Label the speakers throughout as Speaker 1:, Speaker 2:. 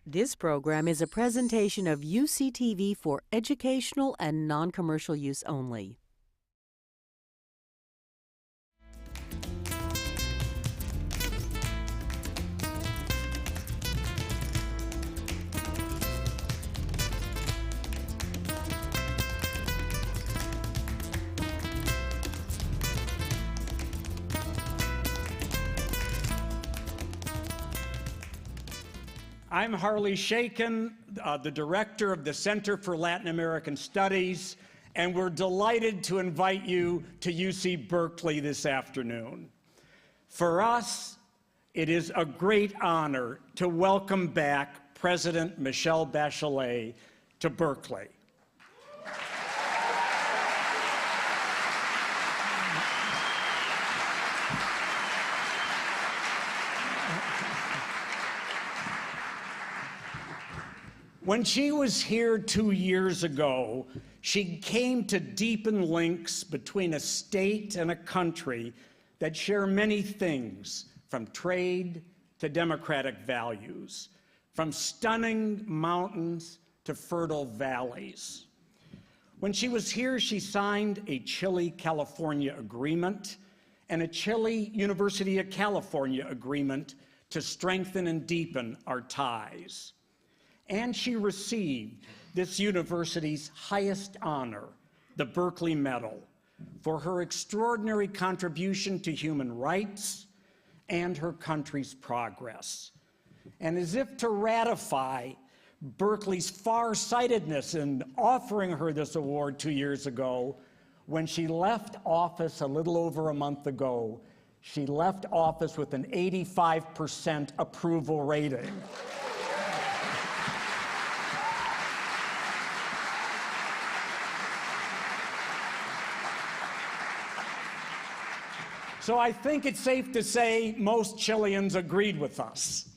Speaker 1: This program is a presentation of UCTV for educational and non-commercial use only.
Speaker 2: I'm Harley Shaken, the director of the Center for Latin American Studies, and we're delighted to invite you to UC Berkeley this afternoon. For us, it is a great honor to welcome back President Michelle Bachelet to Berkeley. When she was here 2 years ago, she came to deepen links between a state and a country that share many things, from trade to democratic values, from stunning mountains to fertile valleys. When she was here, she signed a Chile-California agreement and a Chile-University of California agreement to strengthen and deepen our ties. And she received this university's highest honor, the Berkeley Medal, for her extraordinary contribution to human rights and her country's progress. And as if to ratify Berkeley's far-sightedness in offering her this award 2 years ago, when she left office a little over a month ago, she left office with an 85% approval rating. So I think it's safe to say most Chileans agreed with us.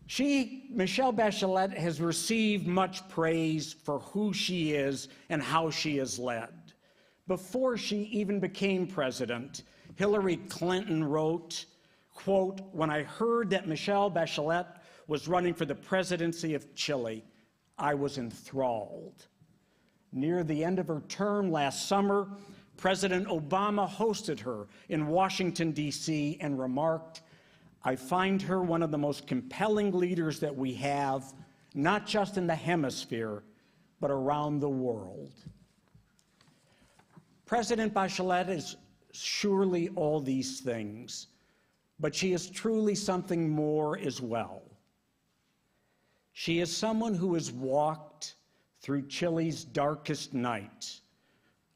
Speaker 2: Michelle Bachelet, has received much praise for who she is and how she has led. Before she even became president, Hillary Clinton wrote, quote, "When I heard that Michelle Bachelet was running for the presidency of Chile, I was enthralled." Near the end of her term last summer, President Obama hosted her in Washington, D.C., and remarked, "I find her one of the most compelling leaders that we have, not just in the hemisphere, but around the world." President Bachelet is surely all these things, but she is truly something more as well. She is someone who has walked through Chile's darkest night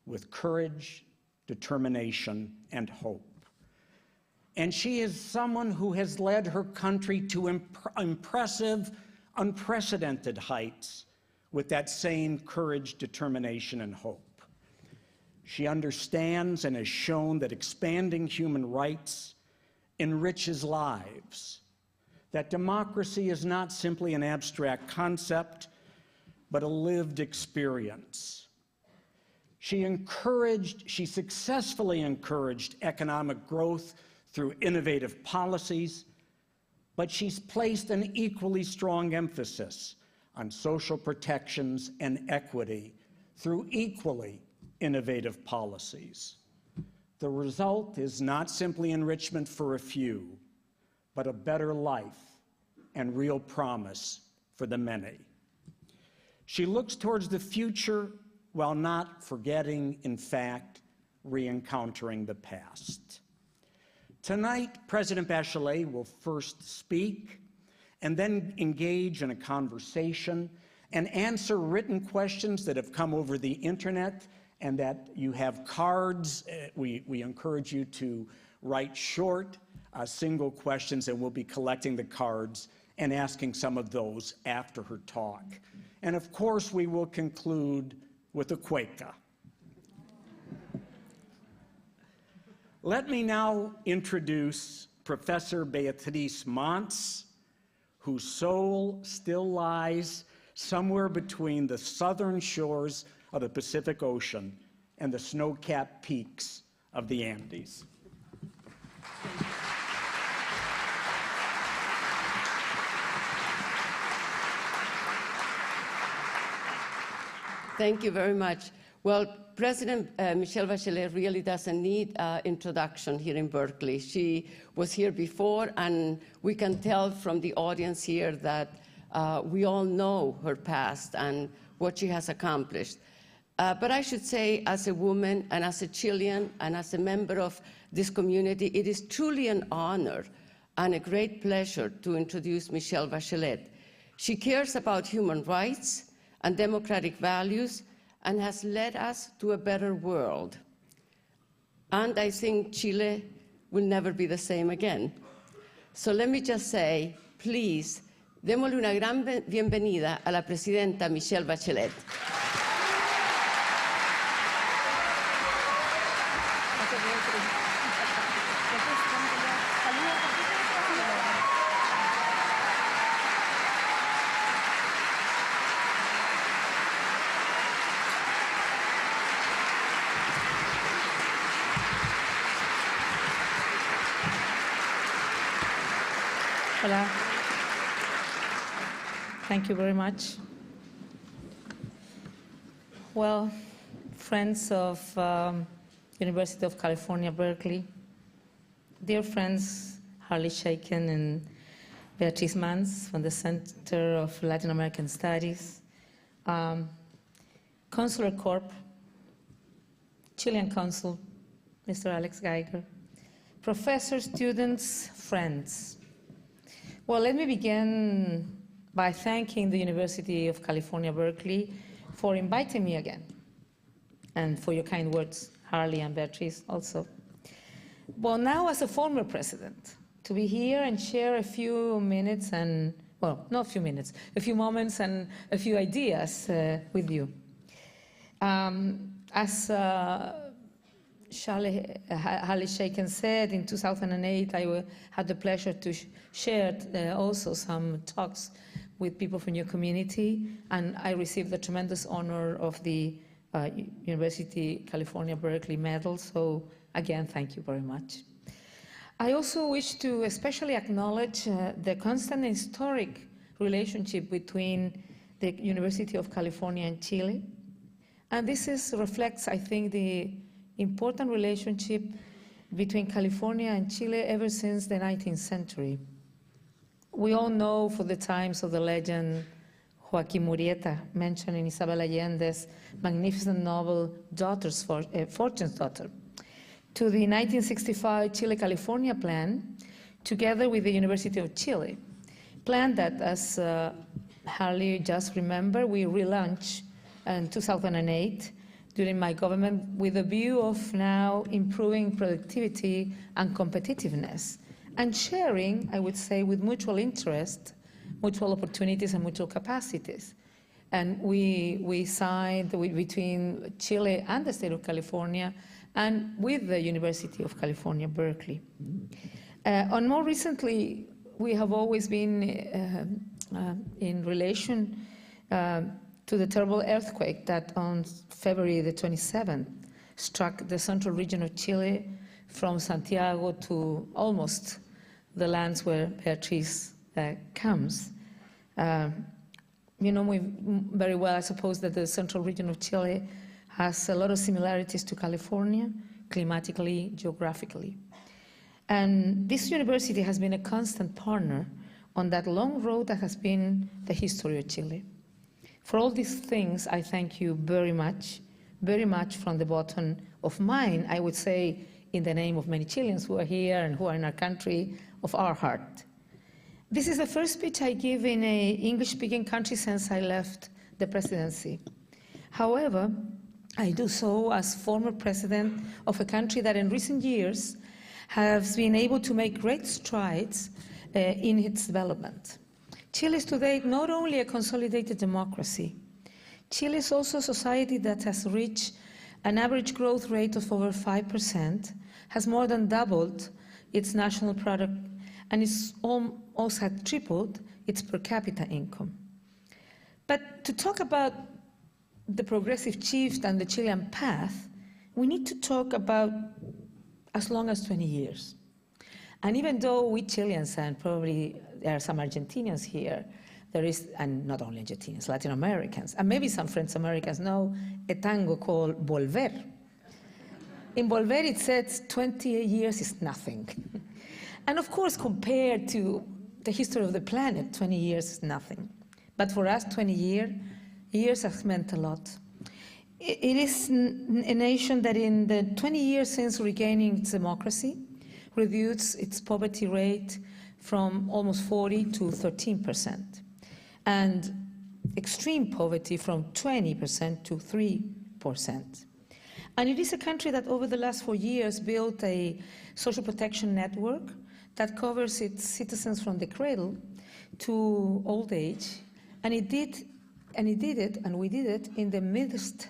Speaker 2: with courage, determination, and hope. And she is someone who has led her country to impressive, unprecedented heights with that same courage, determination, and hope. She understands and has shown that expanding human rights enriches lives, that democracy is not simply an abstract concept, but a lived experience. She successfully encouraged economic growth through innovative policies, but she's placed an equally strong emphasis on social protections and equity through equally innovative policies. The result is not simply enrichment for a few, but a better life and real promise for the many. She looks towards the future while not forgetting, in fact, re-encountering the past. Tonight, President Bachelet will first speak and then engage in a conversation and answer written questions that have come over the internet, and that you have cards. We encourage you to write short, single questions, and we'll be collecting the cards and asking some of those after her talk. And of course, we will conclude with a cueca. Let me now introduce Professor Beatriz Monts, whose soul still lies somewhere between the southern shores of the Pacific Ocean and the snow-capped peaks of the Andes.
Speaker 3: Thank you very much. Well, President Michelle Bachelet really doesn't need introduction here in Berkeley. She was here before, and we can tell from the audience here that we all know her past and what she has accomplished. But I should say, as a woman and as a Chilean and as a member of this community, it is truly an honor and a great pleasure to introduce Michelle Bachelet. She cares about human rights and democratic values and has led us to a better world. And I think Chile will never be the same again. So let me just say, please, démosle una gran bienvenida a la presidenta Michelle Bachelet.
Speaker 4: Hola. Thank you very much. Well, friends of University of California, Berkeley, dear friends Harley Shaken and Beatriz Mans from the Center of Latin American Studies, Consular Corp, Chilean Consul, Mr. Alex Geiger, professors, students, friends. Well, let me begin by thanking the University of California, Berkeley for inviting me again, and for your kind words, Harley and Beatrice also. Well, now as a former president, to be here and share a few minutes and, well, not a few minutes, a few moments and a few ideas with you. As Harley Shaken said, in 2008, I had the pleasure to share also some talks with people from your community, and I received the tremendous honor of the University California Berkeley Medal, so again, thank you very much. I also wish to especially acknowledge the constant historic relationship between the University of California and Chile, and this reflects, I think, the important relationship between California and Chile ever since the 19th century. We all know for the times of the legend Joaquín Murrieta, mentioned in Isabel Allende's magnificent novel Fortune's Daughter, to the 1965 Chile-California plan, together with the University of Chile, plan that, as Harley just remembered, we relaunched in 2008 during my government with a view of now improving productivity and competitiveness and sharing, I would say, with mutual interest, mutual opportunities and mutual capacities. And we signed between Chile and the state of California and with the University of California, Berkeley. And more recently, we have always been in relation to the terrible earthquake that on February the 27th struck the central region of Chile from Santiago to almost the lands where Beatriz comes. You know very well, I suppose, that the central region of Chile has a lot of similarities to California, climatically, geographically. And this university has been a constant partner on that long road that has been the history of Chile. For all these things, I thank you very much from the bottom of mine, I would say, in the name of many Chileans who are here and who are in our country, of our heart. This is the first speech I give in an English-speaking country since I left the presidency. However, I do so as former president of a country that in recent years has been able to make great strides in its development. Chile is today not only a consolidated democracy, Chile is also a society that has reached an average growth rate of over 5%, has more than doubled its national product, and it's almost had tripled its per capita income. But to talk about the progressive shift and the Chilean path, we need to talk about as long as 20 years. And even though we Chileans, and probably there are some Argentinians here, there is, and not only Argentinians, Latin Americans, and maybe some French Americans know a tango called Volver. In Volver, it says 20 years is nothing. And of course, compared to the history of the planet, 20 years is nothing. But for us, 20 years has meant a lot. It is a nation that in the 20 years since regaining its democracy, reduced its poverty rate from almost 40 to 13%, and extreme poverty from 20% to 3%. And it is a country that over the last 4 years built a social protection network that covers its citizens from the cradle to old age, and we did it in the midst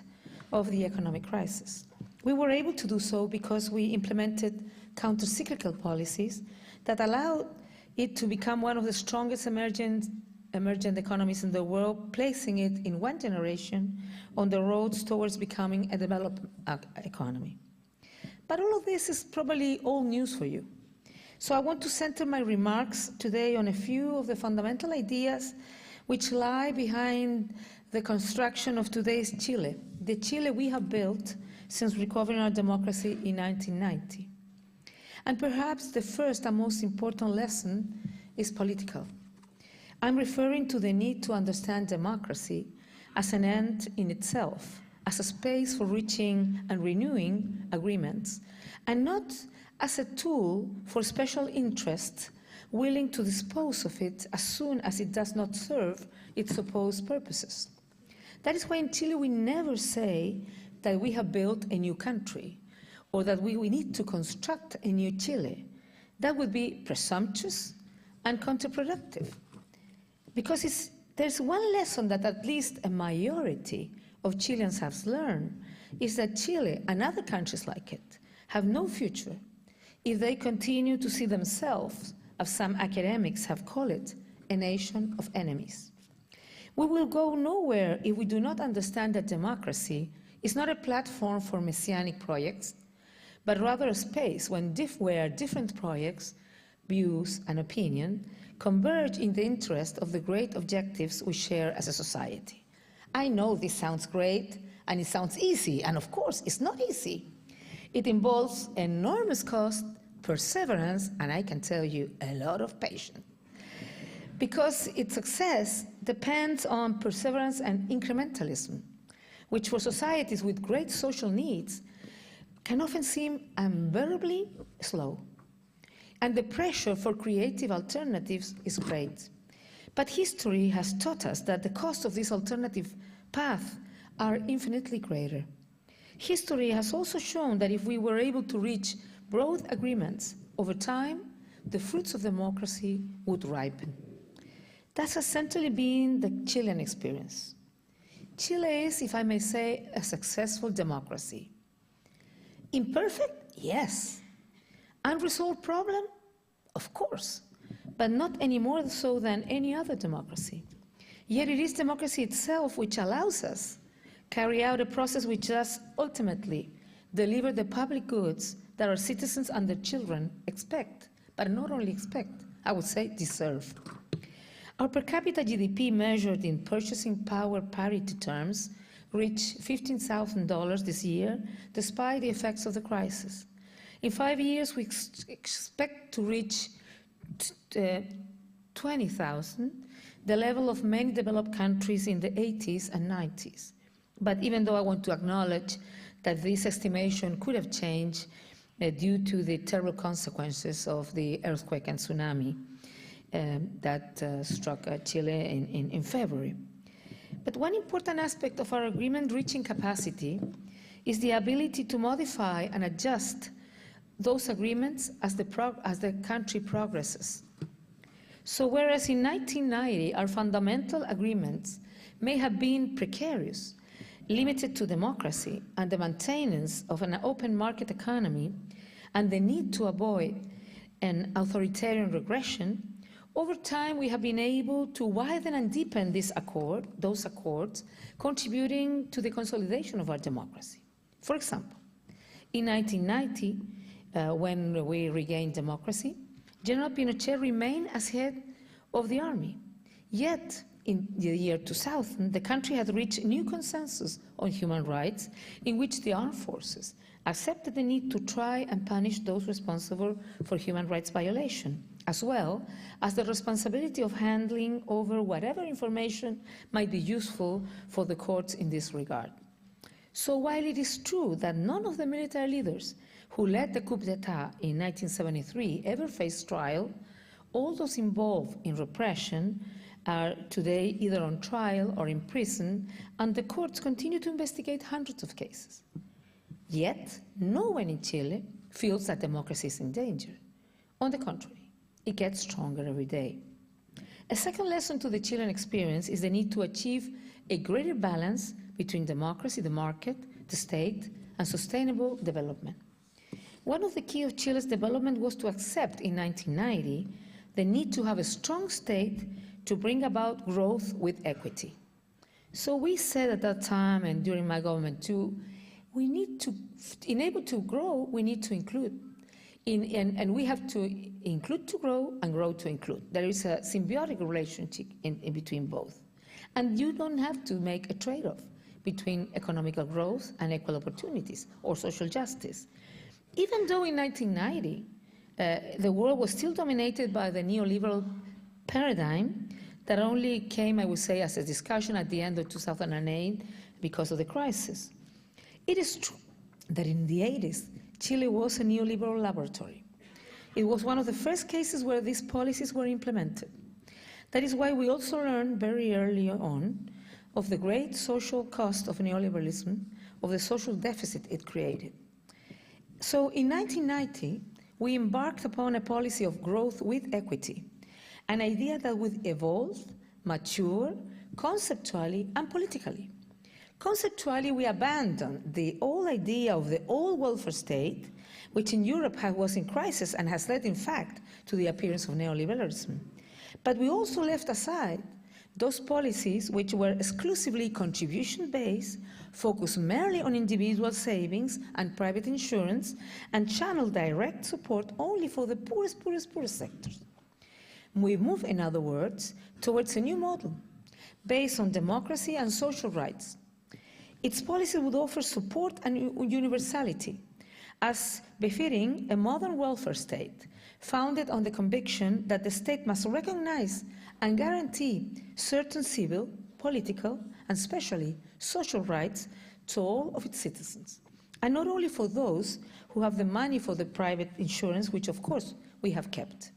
Speaker 4: of the economic crisis. We were able to do so because we implemented counter-cyclical policies that allowed it to become one of the strongest emergent economies in the world, placing it in one generation on the roads towards becoming a developed economy. But all of this is probably old news for you. So I want to center my remarks today on a few of the fundamental ideas which lie behind the construction of today's Chile, the Chile we have built since recovering our democracy in 1990. And perhaps the first and most important lesson is political. I'm referring to the need to understand democracy as an end in itself, as a space for reaching and renewing agreements, and not as a tool for special interests willing to dispose of it as soon as it does not serve its supposed purposes. That is why in Chile we never say that we have built a new country or that we need to construct a new Chile. That would be presumptuous and counterproductive. Because there's one lesson that at least a majority of Chileans have learned, is that Chile and other countries like it have no future if they continue to see themselves, as some academics have called it, a nation of enemies. We will go nowhere if we do not understand that democracy is not a platform for messianic projects, but rather a space where different projects, views, and opinion converge in the interest of the great objectives we share as a society. I know this sounds great, and it sounds easy, and of course, it's not easy. It involves enormous cost, perseverance, and I can tell you, a lot of patience. Because its success depends on perseverance and incrementalism, which for societies with great social needs can often seem unbearably slow. And the pressure for creative alternatives is great. But history has taught us that the cost of this alternative path are infinitely greater. History has also shown that if we were able to reach broad agreements over time, the fruits of democracy would ripen. That has certainly been the Chilean experience. Chile is, if I may say, a successful democracy. Imperfect? Yes. Unresolved problem? Of course, but not any more so than any other democracy. Yet it is democracy itself which allows us carry out a process which does ultimately deliver the public goods that our citizens and their children expect, but not only expect, I would say deserve. Our per capita GDP measured in purchasing power parity terms reached $15,000 this year, despite the effects of the crisis. In 5 years, we expect to reach 20,000, the level of many developed countries in the 80s and 90s. But even though I want to acknowledge that this estimation could have changed due to the terrible consequences of the earthquake and tsunami that struck Chile in February. But one important aspect of our agreement-reaching capacity is the ability to modify and adjust those agreements as the country progresses. So whereas in 1990 our fundamental agreements may have been precarious, limited to democracy and the maintenance of an open market economy and the need to avoid an authoritarian regression, over time we have been able to widen and deepen those accords, contributing to the consolidation of our democracy. For example, in 1990, when we regained democracy, General Pinochet remained as head of the army. Yet, in the year 2000, the country had reached a new consensus on human rights in which the armed forces accepted the need to try and punish those responsible for human rights violation, as well as the responsibility of handling over whatever information might be useful for the courts in this regard. So while it is true that none of the military leaders who led the coup d'etat in 1973 ever faced trial, all those involved in repression are today either on trial or in prison, and the courts continue to investigate hundreds of cases. Yet, no one in Chile feels that democracy is in danger. On the contrary, it gets stronger every day. A second lesson to the Chilean experience is the need to achieve a greater balance between democracy, the market, the state, and sustainable development. One of the keys of Chile's development was to accept in 1990 the need to have a strong state to bring about growth with equity. So we said at that time, and during my government too, we need to, in able to grow, we need to include. And we have to include to grow and grow to include. There is a symbiotic relationship in between both. And you don't have to make a trade-off between economical growth and equal opportunities or social justice. Even though in 1990, the world was still dominated by the neoliberal paradigm that only came, I would say, as a discussion at the end of 2008 because of the crisis. It is true that in the 80s, Chile was a neoliberal laboratory. It was one of the first cases where these policies were implemented. That is why we also learned very early on of the great social cost of neoliberalism, of the social deficit it created. So in 1990, we embarked upon a policy of growth with equity, an idea that would evolve, mature, conceptually and politically. Conceptually, we abandoned the old idea of the old welfare state, which in Europe was in crisis and has led, in fact, to the appearance of neoliberalism. But we also left aside those policies which were exclusively contribution-based, focused merely on individual savings and private insurance, and channeled direct support only for the poorest sectors. We move, in other words, towards a new model based on democracy and social rights. Its policy would offer support and universality, as befitting a modern welfare state, founded on the conviction that the state must recognize and guarantee certain civil, political, and especially social rights to all of its citizens, and not only for those who have the money for the private insurance, which of course we have kept.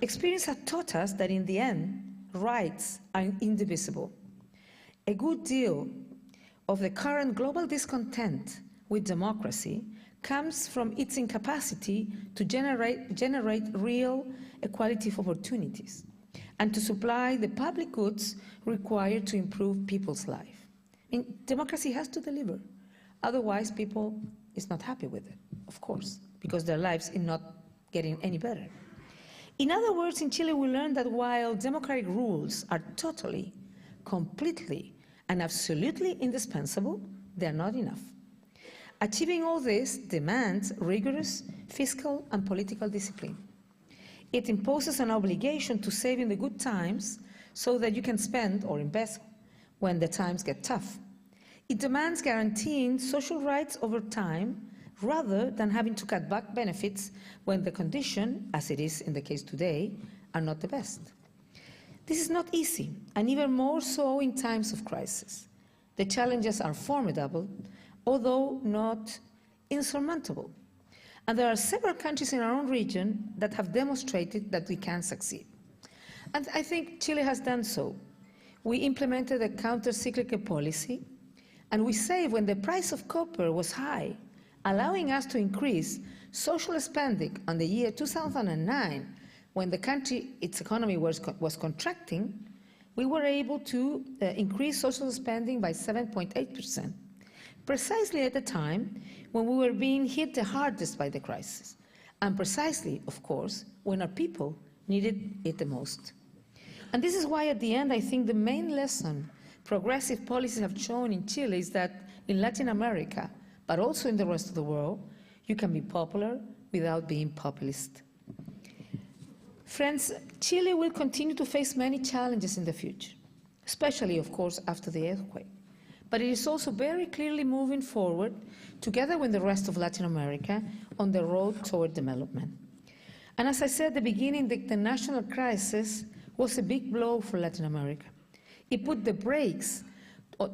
Speaker 4: Experience has taught us that in the end, rights are indivisible. A good deal of the current global discontent with democracy comes from its incapacity to generate real equality of opportunities and to supply the public goods required to improve people's life. I mean, democracy has to deliver. Otherwise, people is not happy with it, of course, because their lives are not getting any better. In other words, in Chile, we learned that while democratic rules are totally, completely, and absolutely indispensable, they are not enough. Achieving all this demands rigorous fiscal and political discipline. It imposes an obligation to save in the good times so that you can spend or invest when the times get tough. It demands guaranteeing social rights over time rather than having to cut back benefits when the conditions, as it is in the case today, are not the best. This is not easy, and even more so in times of crisis. The challenges are formidable, although not insurmountable. And there are several countries in our own region that have demonstrated that we can succeed. And I think Chile has done so. We implemented a counter-cyclical policy, and we saved when the price of copper was high, allowing us to increase social spending on the year 2009, when the country, its economy was contracting. We were able to increase social spending by 7.8%, precisely at the time when we were being hit the hardest by the crisis, and precisely, of course, when our people needed it the most. And this is why, at the end, I think the main lesson progressive policies have shown in Chile is that in Latin America, but also in the rest of the world, you can be popular without being populist. Friends, Chile will continue to face many challenges in the future. especially, of course, after the earthquake. But it is also very clearly moving forward, together with the rest of Latin America, on the road toward development. And as I said at the beginning, the international crisis was a big blow for Latin America. It put the brakes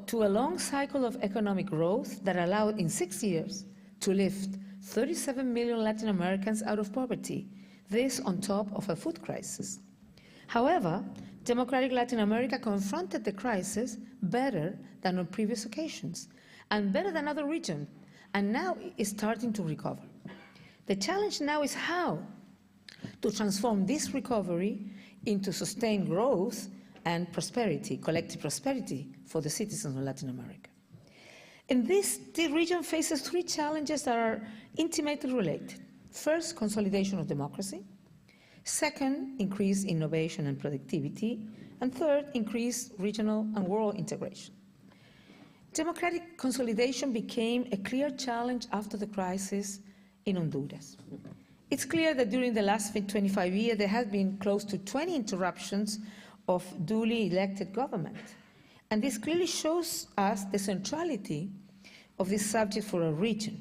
Speaker 4: to a long cycle of economic growth that allowed, in 6 years, to lift 37 million Latin Americans out of poverty, this on top of a food crisis. However, democratic Latin America confronted the crisis better than on previous occasions, and better than other regions, and now is starting to recover. The challenge now is how to transform this recovery into sustained growth and prosperity, collective prosperity for the citizens of Latin America. In this, the region faces three challenges that are intimately related. First, consolidation of democracy. Second, increased innovation and productivity. And third, increased regional and world integration. Democratic consolidation became a clear challenge after the crisis in Honduras. It's clear that during the last 25 years, there have been close to 20 interruptions of duly elected government. And this clearly shows us the centrality of this subject for a region.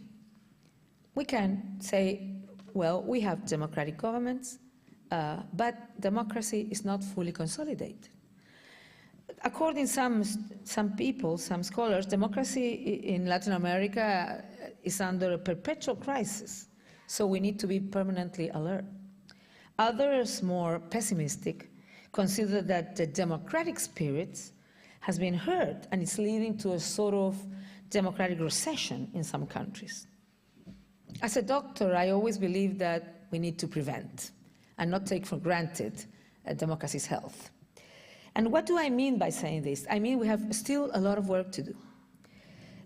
Speaker 4: We can say, well, we have democratic governments, but democracy is not fully consolidated. According to some people, some scholars, democracy in Latin America is under a perpetual crisis, so we need to be permanently alert. Others, more pessimistic, consider that the democratic spirit has been hurt and it's leading to a sort of democratic recession in some countries. As a doctor, I always believe that we need to prevent and not take for granted democracy's health. And what do I mean by saying this? I mean we have still a lot of work to do.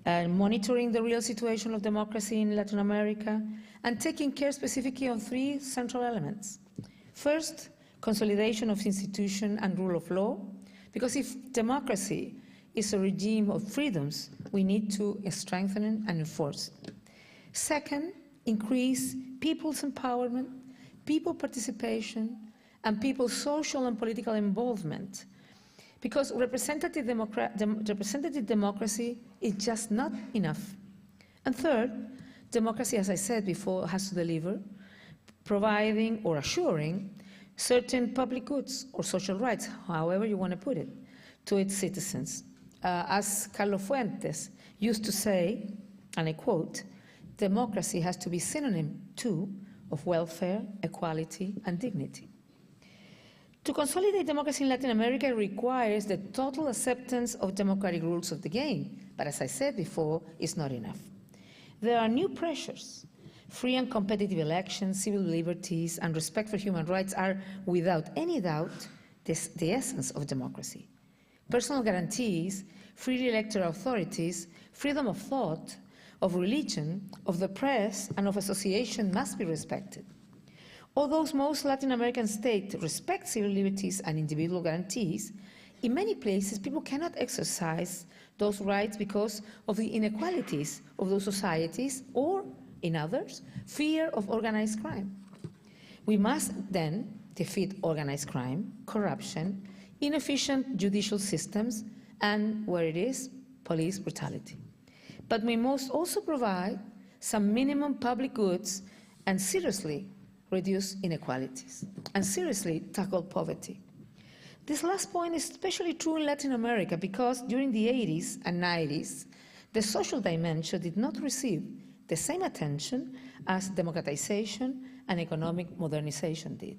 Speaker 4: Monitoring the real situation of democracy in Latin America and taking care specifically on three central elements. First, consolidation of institution and rule of law, because if democracy is a regime of freedoms, we need to strengthen and enforce it. Second, increase people's empowerment, people participation, and people's social and political involvement, because representative democracy is just not enough. And third, democracy, as I said before, has to deliver, providing or assuring certain public goods or social rights, however you want to put it, to its citizens. As Carlos Fuentes used to say, and I quote, democracy has to be synonym, too, of welfare, equality, and dignity. To consolidate democracy in Latin America requires the total acceptance of democratic rules of the game, but as I said before, it's not enough. There are new pressures. Free and competitive elections, civil liberties, and respect for human rights are, without any doubt, the essence of democracy. Personal guarantees, freely elected authorities, freedom of thought, of religion, of the press, and of association must be respected. Although most Latin American states respect civil liberties and individual guarantees, in many places people cannot exercise those rights because of the inequalities of those societies or, in others, fear of organized crime. We must then defeat organized crime, corruption, inefficient judicial systems, and, where it is, police brutality. But we must also provide some minimum public goods and seriously reduce inequalities and seriously tackle poverty. This last point is especially true in Latin America because during the 80s and 90s, the social dimension did not receive the same attention as democratization and economic modernization did.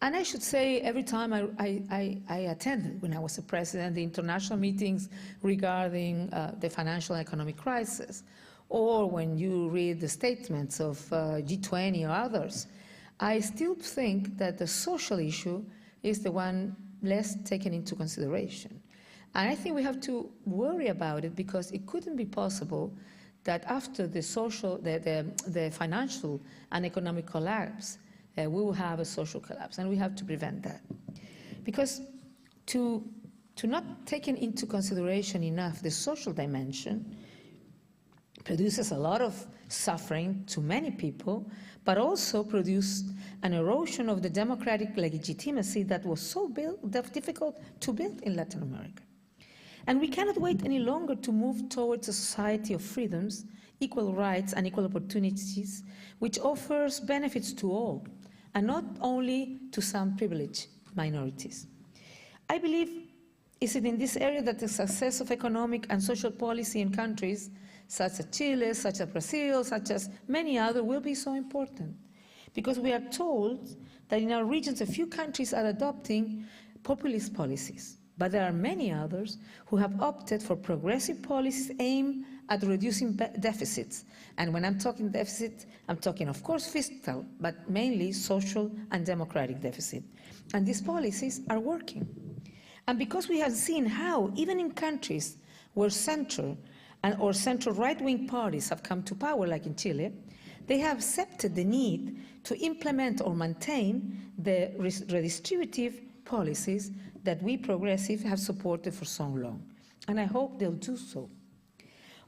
Speaker 4: And I should say, every time I attended, when I was a president, the international meetings regarding the financial and economic crisis, or when you read the statements of G20 or others, I still think that the social issue is the one less taken into consideration. And I think we have to worry about it because it couldn't be possible that after the financial and economic collapse, we will have a social collapse, and we have to prevent that. Because to not take into consideration enough the social dimension produces a lot of suffering to many people, but also produce an erosion of the democratic legitimacy that was so difficult to build in Latin America. And we cannot wait any longer to move towards a society of freedoms, equal rights, and equal opportunities, which offers benefits to all, and not only to some privileged minorities. I believe it's in this area that the success of economic and social policy in countries such as Chile, such as Brazil, such as many others will be so important. Because we are told that in our regions a few countries are adopting populist policies, but there are many others who have opted for progressive policies aimed at reducing deficits. And when I'm talking deficit, I'm talking, of course, fiscal, but mainly social and democratic deficit. And these policies are working. And because we have seen how, even in countries where center or central right-wing parties have come to power, like in Chile, they have accepted the need to implement or maintain the redistributive policies that we progressives have supported for so long. And I hope they'll do so.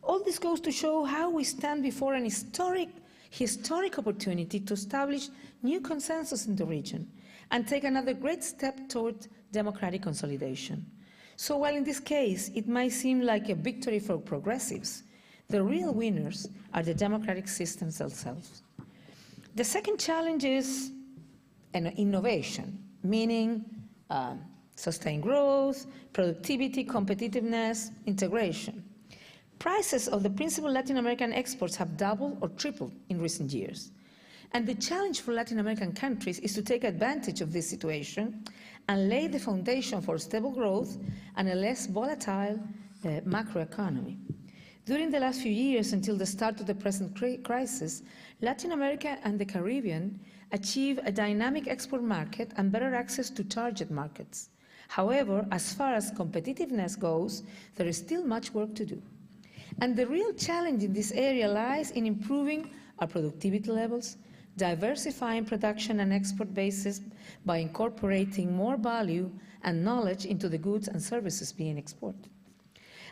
Speaker 4: All this goes to show how we stand before an historic opportunity to establish new consensus in the region and take another great step toward democratic consolidation. So while in this case it might seem like a victory for progressives, the real winners are the democratic systems themselves. The second challenge is innovation, meaning sustained growth, productivity, competitiveness, integration. Prices of the principal Latin American exports have doubled or tripled in recent years. And the challenge for Latin American countries is to take advantage of this situation and lay the foundation for stable growth and a less volatile macroeconomy. During the last few years, until the start of the present crisis, Latin America and the Caribbean achieved a dynamic export market and better access to target markets. However, as far as competitiveness goes, there is still much work to do. And the real challenge in this area lies in improving our productivity levels, diversifying production and export bases by incorporating more value and knowledge into the goods and services being exported.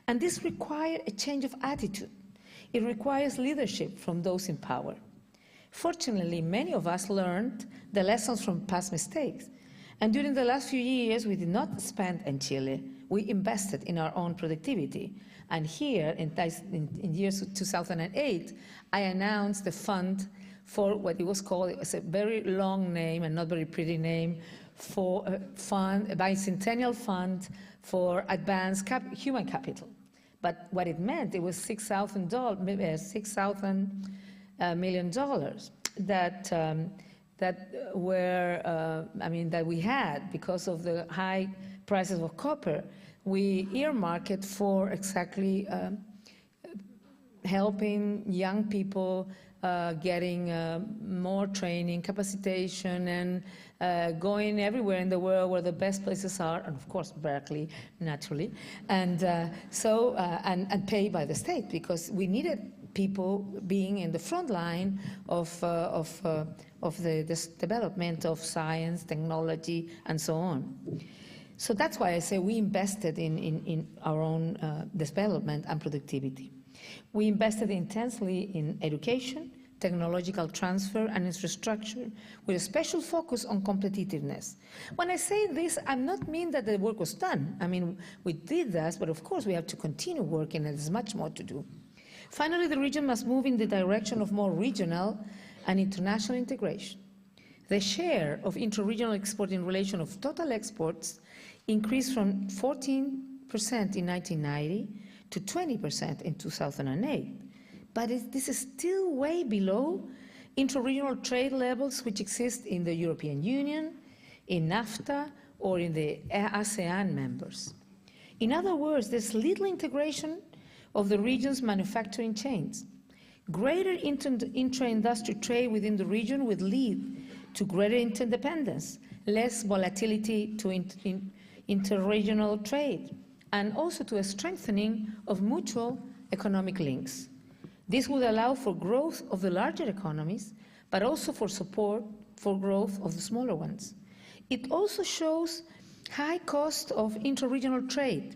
Speaker 4: And this requires a change of attitude. It requires leadership from those in power. Fortunately, many of us learned the lessons from past mistakes. And during the last few years, we did not spend in Chile. We invested in our own productivity. And here, in years 2008, I announced the fund for what it was called, it was a very long name and not very pretty name, for a bicentennial fund for advanced human capital. But what it meant, it was $6,000 million that we had because of the high prices of copper. We earmarked it for exactly helping young people getting more training, capacitation, and going everywhere in the world where the best places are, and of course Berkeley, naturally, and paid by the state, because we needed people being in the front line of this development of science, technology, and so on. So that's why I say we invested in our own development and productivity. We invested intensely in education, technological transfer, and infrastructure, with a special focus on competitiveness. When I say this, I'm not mean that the work was done. I mean, we did that, but of course we have to continue working, and there's much more to do. Finally, the region must move in the direction of more regional and international integration. The share of inter-regional export in relation of total exports increased from 14% in 1990 to 20% in 2008. But this is still way below inter-regional trade levels which exist in the European Union, in NAFTA, or in the ASEAN members. In other words, there's little integration of the region's manufacturing chains. Greater intra-industry trade within the region would lead to greater interdependence, less volatility to inter-regional trade, and also to a strengthening of mutual economic links. This would allow for growth of the larger economies, but also for support for growth of the smaller ones. It also shows high cost of inter-regional trade,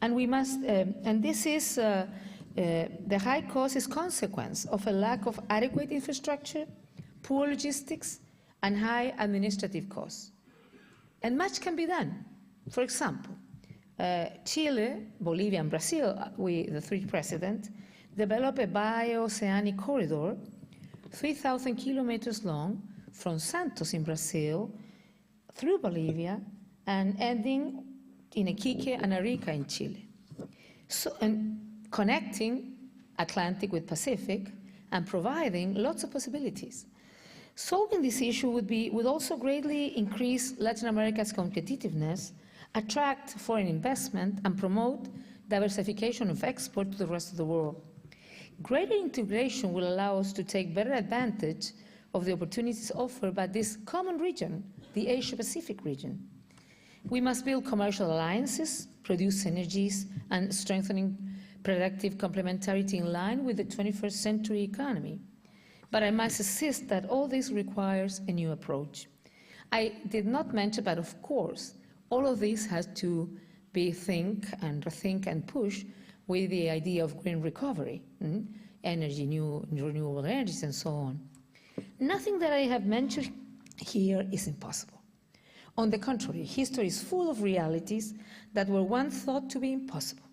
Speaker 4: and we must, and this is, the high cost is consequence of a lack of adequate infrastructure, poor logistics, and high administrative costs. And much can be done. For example, Chile, Bolivia, and Brazil, the three presidents, developed a bio-oceanic corridor 3,000 kilometers long from Santos in Brazil through Bolivia and ending in Iquique and Arica in Chile. So, and connecting Atlantic with Pacific and providing lots of possibilities. Solving this issue would also greatly increase Latin America's competitiveness, attract foreign investment, and promote diversification of export to the rest of the world. Greater integration will allow us to take better advantage of the opportunities offered by this common region, the Asia-Pacific region. We must build commercial alliances, produce synergies, and strengthening productive complementarity in line with the 21st century economy. But I must insist that all this requires a new approach. I did not mention, but of course, all of this has to be think and rethink and push with the idea of green recovery, energy, new renewable energies, and so on. Nothing that I have mentioned here is impossible. On the contrary, history is full of realities that were once thought to be impossible.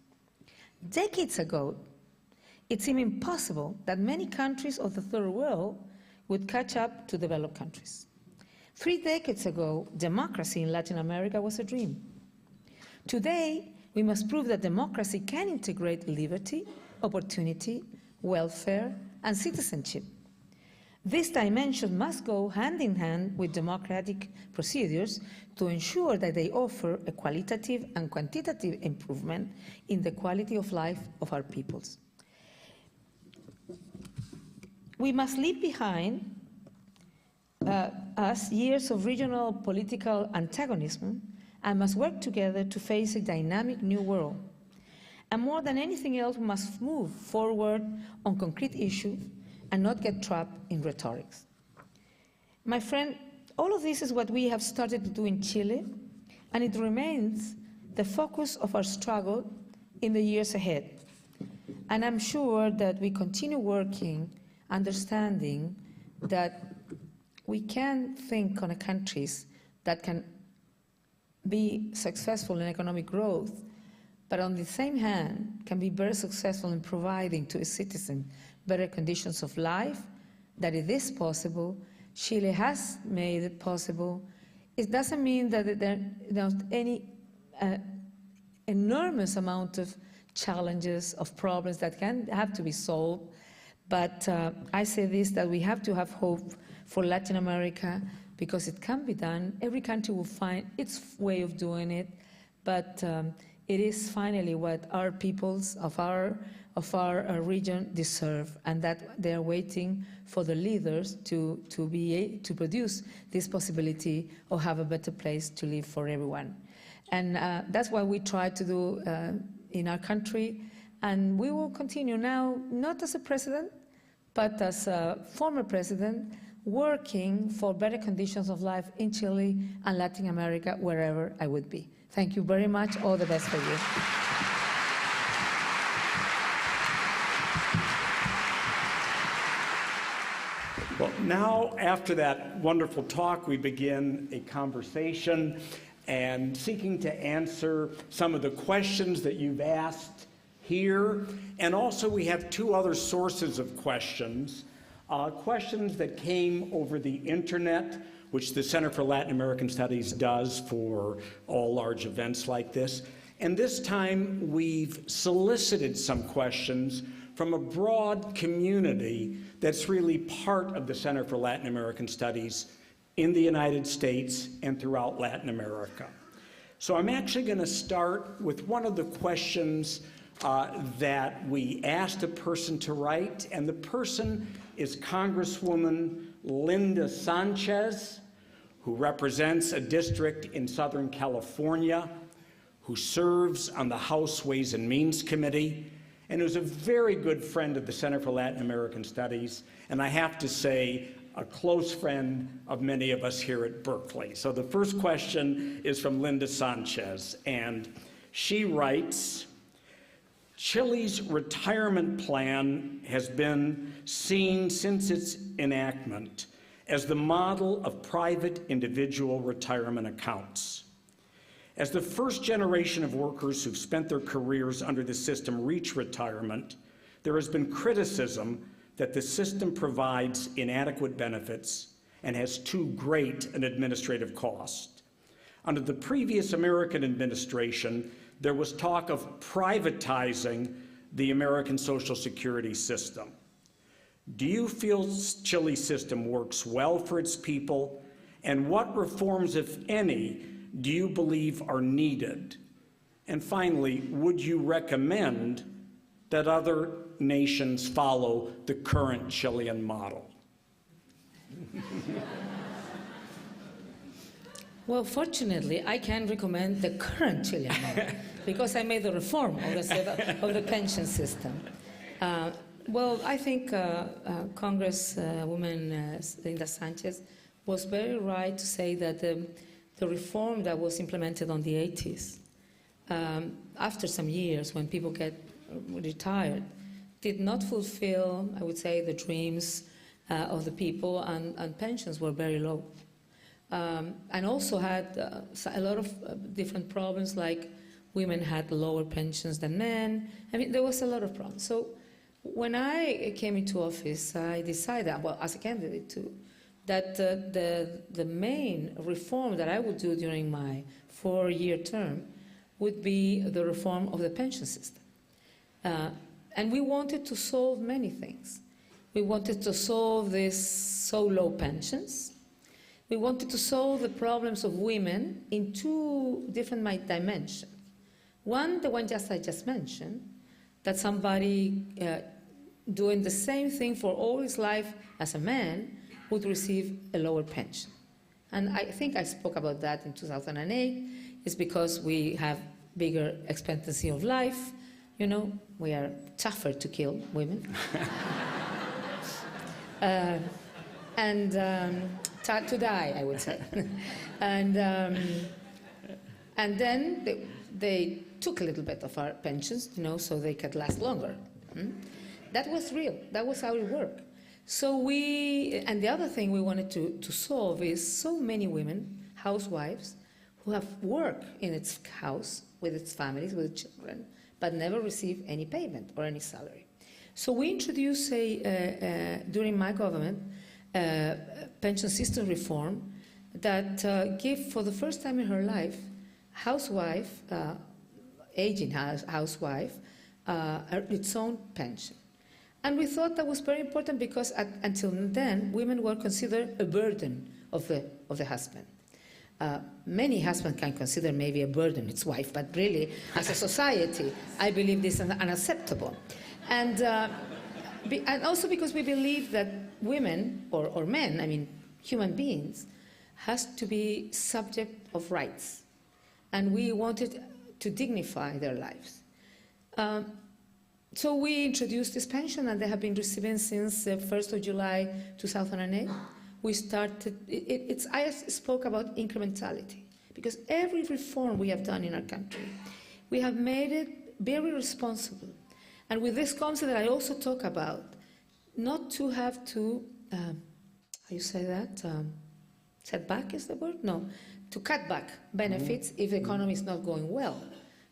Speaker 4: Decades ago, it seemed impossible that many countries of the third world would catch up to developed countries. 3 decades ago, democracy in Latin America was a dream. Today, we must prove that democracy can integrate liberty, opportunity, welfare, and citizenship. This dimension must go hand in hand with democratic procedures to ensure that they offer a qualitative and quantitative improvement in the quality of life of our peoples. We must leave behind us years of regional political antagonism and must work together to face a dynamic new world. And more than anything else, we must move forward on concrete issues and not get trapped in rhetorics. My friend, all of this is what we have started to do in Chile, and it remains the focus of our struggle in the years ahead. And I'm sure that we continue working, understanding that we can think on countries that can be successful in economic growth, but on the same hand can be very successful in providing to its citizens better conditions of life, that it is possible. Chile has made it possible. It doesn't mean that there's any enormous amount of challenges, of problems that can have to be solved, but I say this, that we have to have hope for Latin America because it can be done. Every country will find its way of doing it, but it is finally what our peoples of our region deserve, and that they are waiting for the leaders to produce this possibility of have a better place to live for everyone. And that's what we try to do in our country, and we will continue now, not as a president, but as a former president, working for better conditions of life in Chile and Latin America, wherever I would be. Thank you very much. All the best for you.
Speaker 2: Well, now, after that wonderful talk, we begin a conversation and seeking to answer some of the questions that you've asked here. And also, we have 2 other sources of questions. Questions that came over the internet, which the Center for Latin American Studies does for all large events like this. And this time, we've solicited some questions from a broad community that's really part of the Center for Latin American Studies in the United States and throughout Latin America. So I'm actually going to start with one of the questions that we asked a person to write, and the person is Congresswoman Linda Sanchez, who represents a district in Southern California, who serves on the House Ways and Means Committee, and who's a very good friend of the Center for Latin American Studies, and I have to say, a close friend of many of us here at Berkeley. So the first question is from Linda Sanchez, and she writes, Chile's retirement plan has been seen since its enactment as the model of private individual retirement accounts. As the first generation of workers who've spent their careers under the system reach retirement, there has been criticism that the system provides inadequate benefits and has too great an administrative cost. Under the previous American administration, there was talk of privatizing the American Social Security system. Do you feel Chile's system works well for its people? And what reforms, if any, do you believe are needed? And finally, would you recommend that other nations follow the current Chilean model?
Speaker 4: Well, fortunately, I can recommend the current Chilean model because I made the reform of the pension system. Well, I think Congresswoman Linda Sanchez was very right to say that the reform that was implemented on the 80s, after some years when people get retired, did not fulfill, I would say, the dreams of the people, and pensions were very low. And also had a lot of different problems, like women had lower pensions than men. I mean, there was a lot of problems. So when I came into office, I decided, well, as a candidate too, that the main reform that I would do during my 4-year term would be the reform of the pension system. And we wanted to solve many things. We wanted to solve these so low pensions. We wanted to solve the problems of women in 2 different dimensions. One, the one I just mentioned, that somebody doing the same thing for all his life as a man would receive a lower pension. And I think I spoke about that in 2008. It's because we have bigger expectancy of life. You know, we are tougher to kill women. To die, I would say. And then they took a little bit of our pensions, you know, so they could last longer. That was real. That was how it worked. So and the other thing we wanted to solve is so many women, housewives, who have worked in its house with its families, with children, but never receive any payment or any salary. So we introduced, during my government, pension system reform that gave, for the first time in her life, housewife, aging housewife, its own pension. And we thought that was very important because until then, women were considered a burden of the husband. Many husbands can consider maybe a burden its wife, but really, as a society, I believe this is unacceptable. And also because we believe that women, or men, I mean human beings, has to be subject of rights. And we wanted to dignify their lives. So we introduced this pension, and they have been receiving since the 1st of July 2008. We started, I spoke about incrementality, because every reform we have done in our country, we have made it very responsible. And with this concept that I also talk about, not to have to, how you say that? Set back is the word? No, to cut back benefits if the economy is not going well.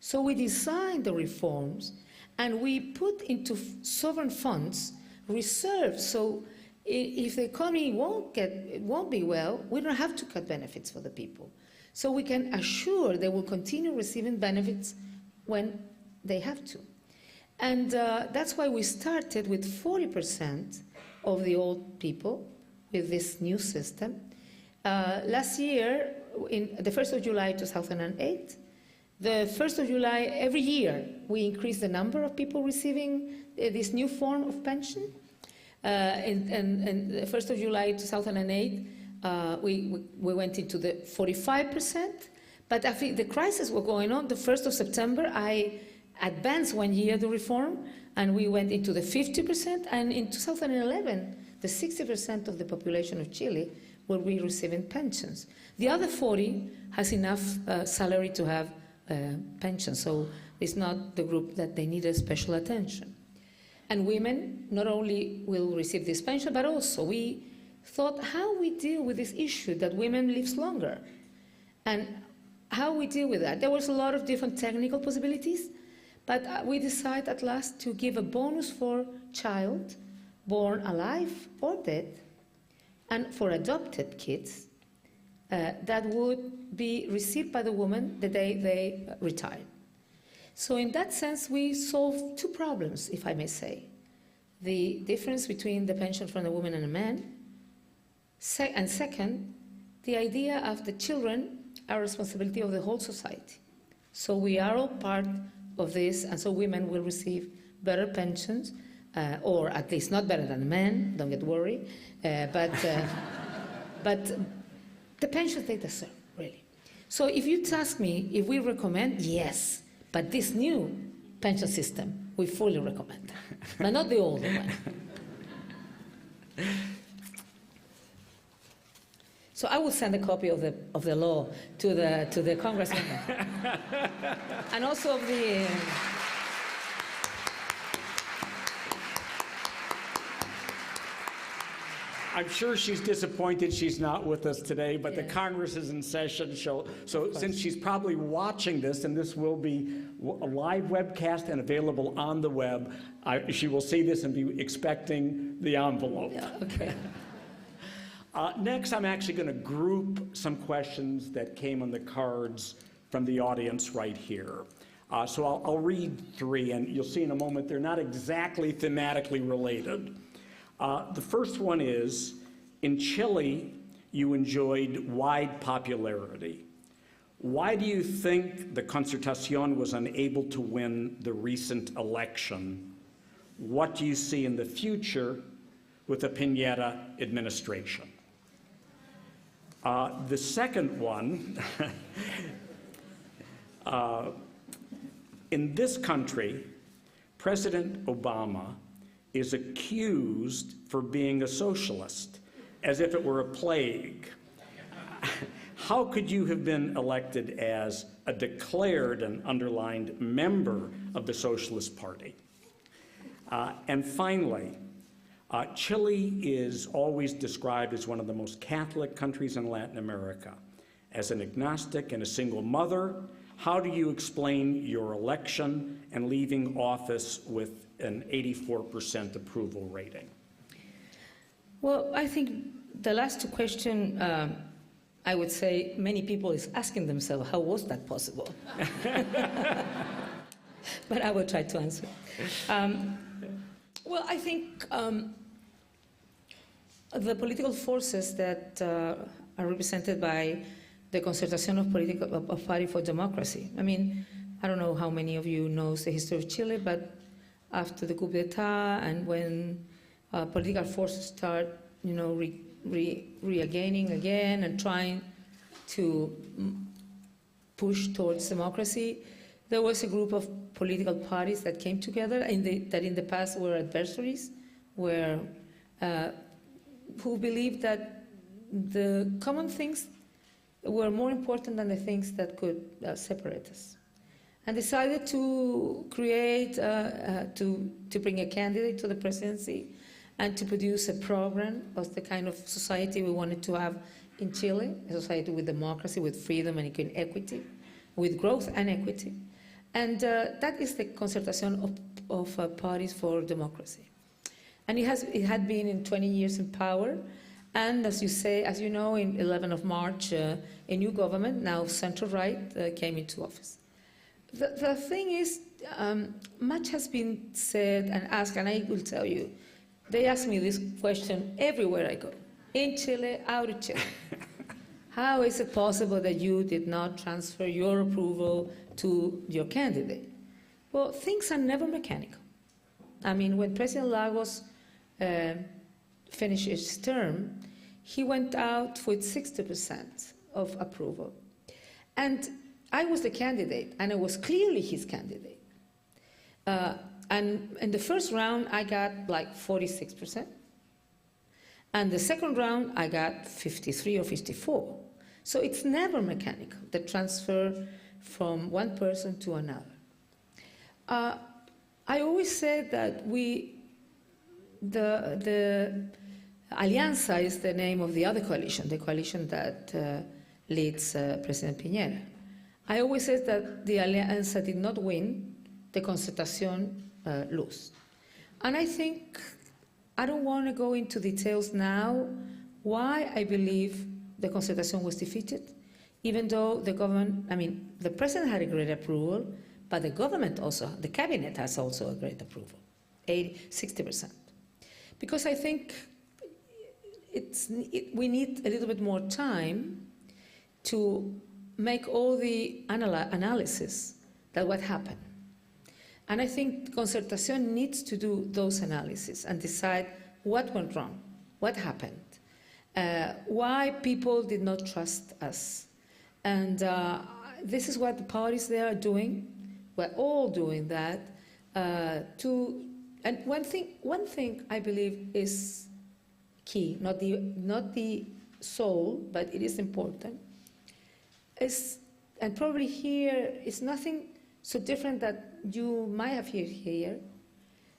Speaker 4: So we designed the reforms, and we put into sovereign funds reserves. So if the economy won't be well, we don't have to cut benefits for the people. So we can assure they will continue receiving benefits when they have to. And that's why we started with 40% of the old people with this new system. Last year, in the 1st of July 2008, the 1st of July every year, we increase the number of people receiving this new form of pension. And the 1st of July 2008, we went into the 45%. But I think the crisis was going on. The 1st of September, I advanced 1 year the reform, and we went into the 50%. And in 2011, the 60% of the population of Chile will be receiving pensions. The other 40 has enough salary to have pension, so it's not the group that they need special attention. And women not only will receive this pension, but also we thought how we deal with this issue that women live longer and how we deal with that. There was a lot of different technical possibilities, but we decided at last to give a bonus for child born alive or dead, and for adopted kids that would be received by the woman the day they retire. So in that sense, we solved two problems, if I may say. The difference between the pension from a woman and a man, and second, the idea of the children are responsibility of the whole society. So we are all part of this, and so women will receive better pensions, or at least not better than men, don't get worried, but the pensions they deserve, really. So if you ask me if we recommend, yes, but this new pension system, we fully recommend, but not the older one. So I will send a copy of the law to the congressman, and also of the.
Speaker 2: I'm sure she's disappointed she's not with us today, but
Speaker 4: Yeah.
Speaker 2: the Congress is in session. So since she's probably watching this, and this will be a live webcast and available on the web, she will see this and be expecting the envelope.
Speaker 4: Yeah, okay.
Speaker 2: Next, I'm actually going to group some questions that came on the cards from the audience right here. So I'll read three, and you'll see in a moment they're not exactly thematically related. The first one is, in Chile, you enjoyed wide popularity. Why do you think the Concertación was unable to win the recent election? What do you see in the future with the Piñera administration? The second one, in this country, President Obama is accused for being a socialist, as if it were a plague. How could you have been elected as a declared and underlined member of the Socialist Party? And finally, Chile is always described as one of the most Catholic countries in Latin America. As an agnostic and a single mother, how do you explain your election and leaving office with an 84% approval rating?
Speaker 4: Well, I think the last question, I would say many people is asking themselves, how was that possible? But I will try to answer. Well, I think the political forces that are represented by the Concertación of Party for Democracy. I mean, I don't know how many of you knows the history of Chile, but after the coup d'etat and when political forces start, regaining again and trying to push towards democracy, there was a group of political parties that came together that in the past were adversaries, who believed that the common things were more important than the things that could separate us, and decided to create, to bring a candidate to the presidency and to produce a program of the kind of society we wanted to have in Chile, a society with democracy, with freedom and equity, with growth and equity. And that is the Concertación of Parties for Democracy. And it had been in 20 years in power. And as you know, in 11th of March, a new government, now center-right, came into office. The thing is, much has been said and asked, and I will tell you, they ask me this question everywhere I go, in Chile, out of Chile. How is it possible that you did not transfer your approval to your candidate? Well, things are never mechanical. I mean, when President Lagos finished his term, he went out with 60% of approval. And I was the candidate, and I was clearly his candidate. And in the first round, I got like 46%. And the second round, I got 53 or 54. So it's never mechanical, the transfer from one person to another. I always said that Alianza is the name of the other coalition, the coalition that leads President Piñera. I always say that the Alianza did not win, the Concertación lose. And I think, I don't want to go into details now why I believe the Concertación was defeated, even though the government, the president had a great approval, but the government also, the cabinet has also a great approval, 60%. Because I think we need a little bit more time to make all the analysis that what happened. And I think Concertación needs to do those analyses and decide what went wrong, what happened, why people did not trust us. And this is what the parties there are doing. We're all doing that. And one thing I believe is key, not the soul, but it is important, and probably here is nothing so different that you might have heard here,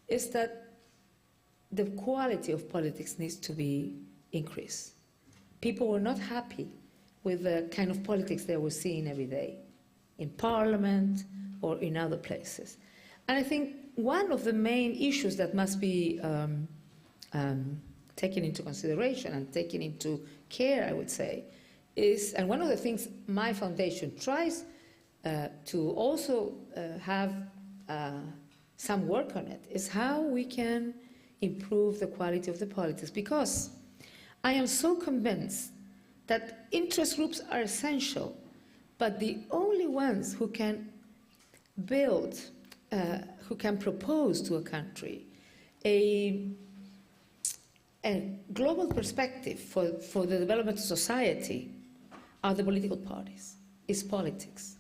Speaker 4: is that the quality of politics needs to be increased. People were not happy with the kind of politics they were seeing every day in Parliament or in other places. And I think one of the main issues that must be taken into consideration and taken into care, I would say, is, and one of the things my foundation tries to also have some work on it, is how we can improve the quality of the politics. Because I am so convinced that interest groups are essential, but the only ones who can build, who can propose to a country a global perspective for the development of society are the political parties, is politics.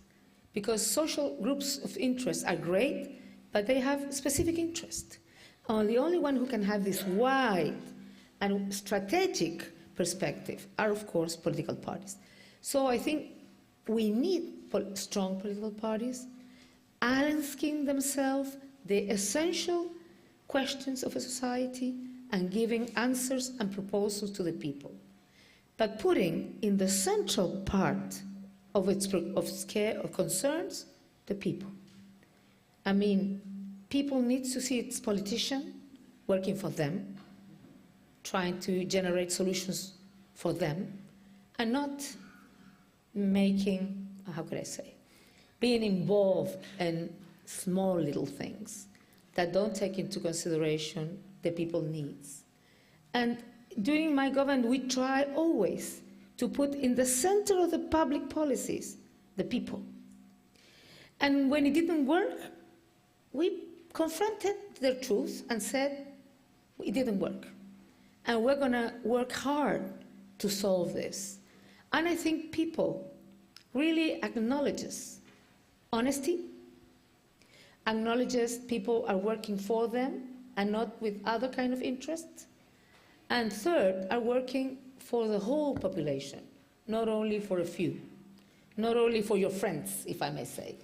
Speaker 4: Because social groups of interest are great, but they have specific interest. The only one who can have this wide and strategic perspective are, of course, political parties. So I think we need strong political parties asking themselves the essential questions of a society and giving answers and proposals to the people, but putting in the central part of its concerns the people. I mean, people need to see its politician working for them, trying to generate solutions for them, and not making, how could I say, being involved in small little things that don't take into consideration the people's needs. And during my government, we try always to put in the center of the public policies the people. And when it didn't work, we confronted the truth and said, it didn't work. And we're going to work hard to solve this. And I think people really acknowledges honesty, acknowledges people are working for them and not with other kind of interests. And third, are working for the whole population, not only for a few, not only for your friends, if I may say.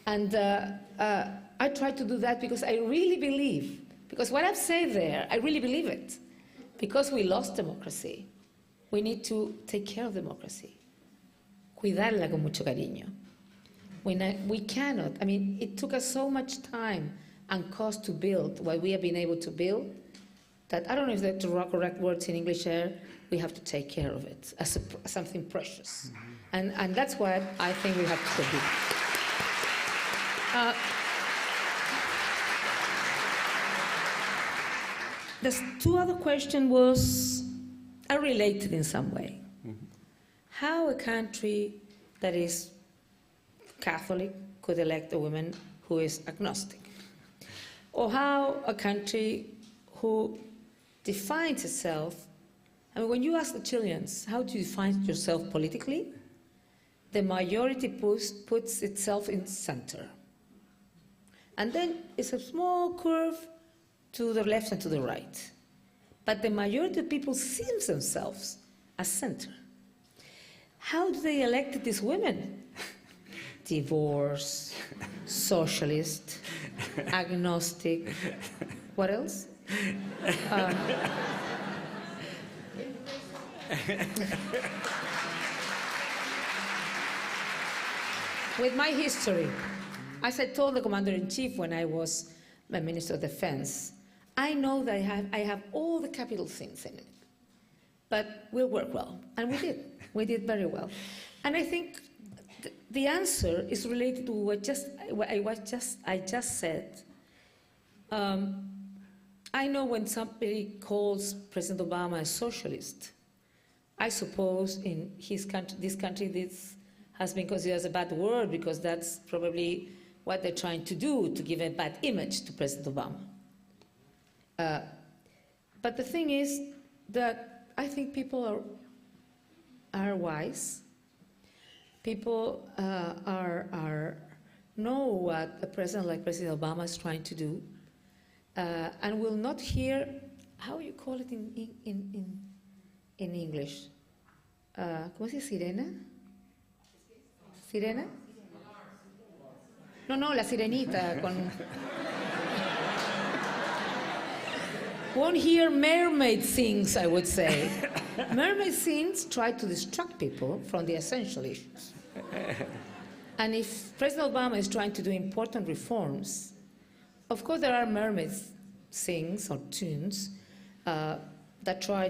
Speaker 4: And I try to do that because I really believe, because what I've said there, I really believe it. Because we lost democracy, we need to take care of democracy, cuidarla con mucho cariño. We cannot, I mean, it took us so much time and cost to build what we have been able to build, that I don't know if that's the correct words in English here, we have to take care of it as something precious. Mm-hmm. And that's what I think we have to do. The two other questions are related in some way. Mm-hmm. How a country that is Catholic could elect a woman who is agnostic? Or how a country who defines itself, I mean, when you ask the Chileans, how do you define yourself politically? The majority puts itself in center. And then it's a small curve to the left and to the right. But the majority of people see themselves as center. How do they elect these women? Divorce, socialist, agnostic, what else? With my history, as I told the Commander-in-Chief when I was the Minister of Defense, I know that I have all the capital things in it, but we'll work well, and we did. We did very well. And I think the answer is related to what I just said. I know when somebody calls President Obama a socialist, I suppose in his country, this has been considered as a bad word because that's probably what they're trying to do, to give a bad image to President Obama. But the thing is that I think people are wise. People know what a president like President Obama is trying to do, and will not hear, how you call it in English? ¿Cómo se dice sirena? ¿Sirena? No, la sirenita. Won't hear mermaid sings, I would say. Mermaid sings try to distract people from the essential issues. And if President Obama is trying to do important reforms, of course there are mermaid sings or tunes that try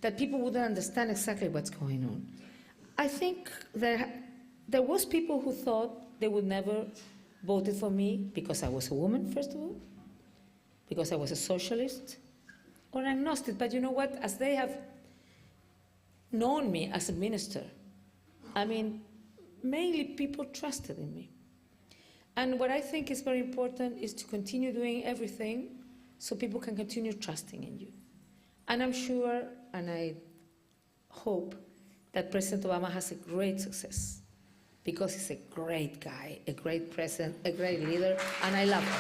Speaker 4: that people wouldn't understand exactly what's going on. I think there was people who thought they would never voted for me because I was a woman, first of all, because I was a socialist, or agnostic. But you know what? As they have known me as a minister, I mean, mainly people trusted in me. And what I think is very important is to continue doing everything so people can continue trusting in you. And I'm sure, and I hope, that President Obama has a great success, because he's a great guy, a great president, a great leader, and I love him.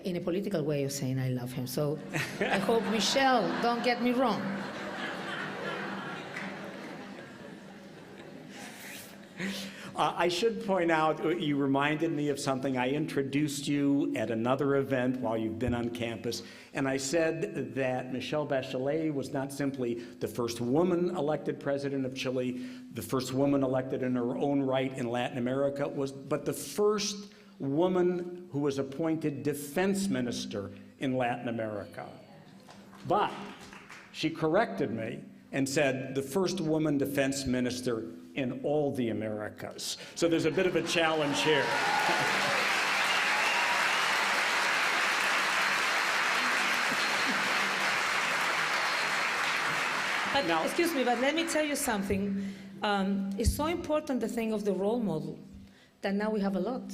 Speaker 4: In a political way of saying I love him. So I hope, Michelle, don't get me wrong.
Speaker 2: I should point out, you reminded me of something. I introduced you at another event while you've been on campus, and I said that Michelle Bachelet was not simply the first woman elected president of Chile, the first woman elected in her own right in Latin America, but the first woman who was appointed defense minister in Latin America. But she corrected me and said the first woman defense minister in all the Americas. So there's a bit of a challenge here.
Speaker 4: But, now, excuse me, but let me tell you something. It's so important, the thing of the role model, that now we have a lot.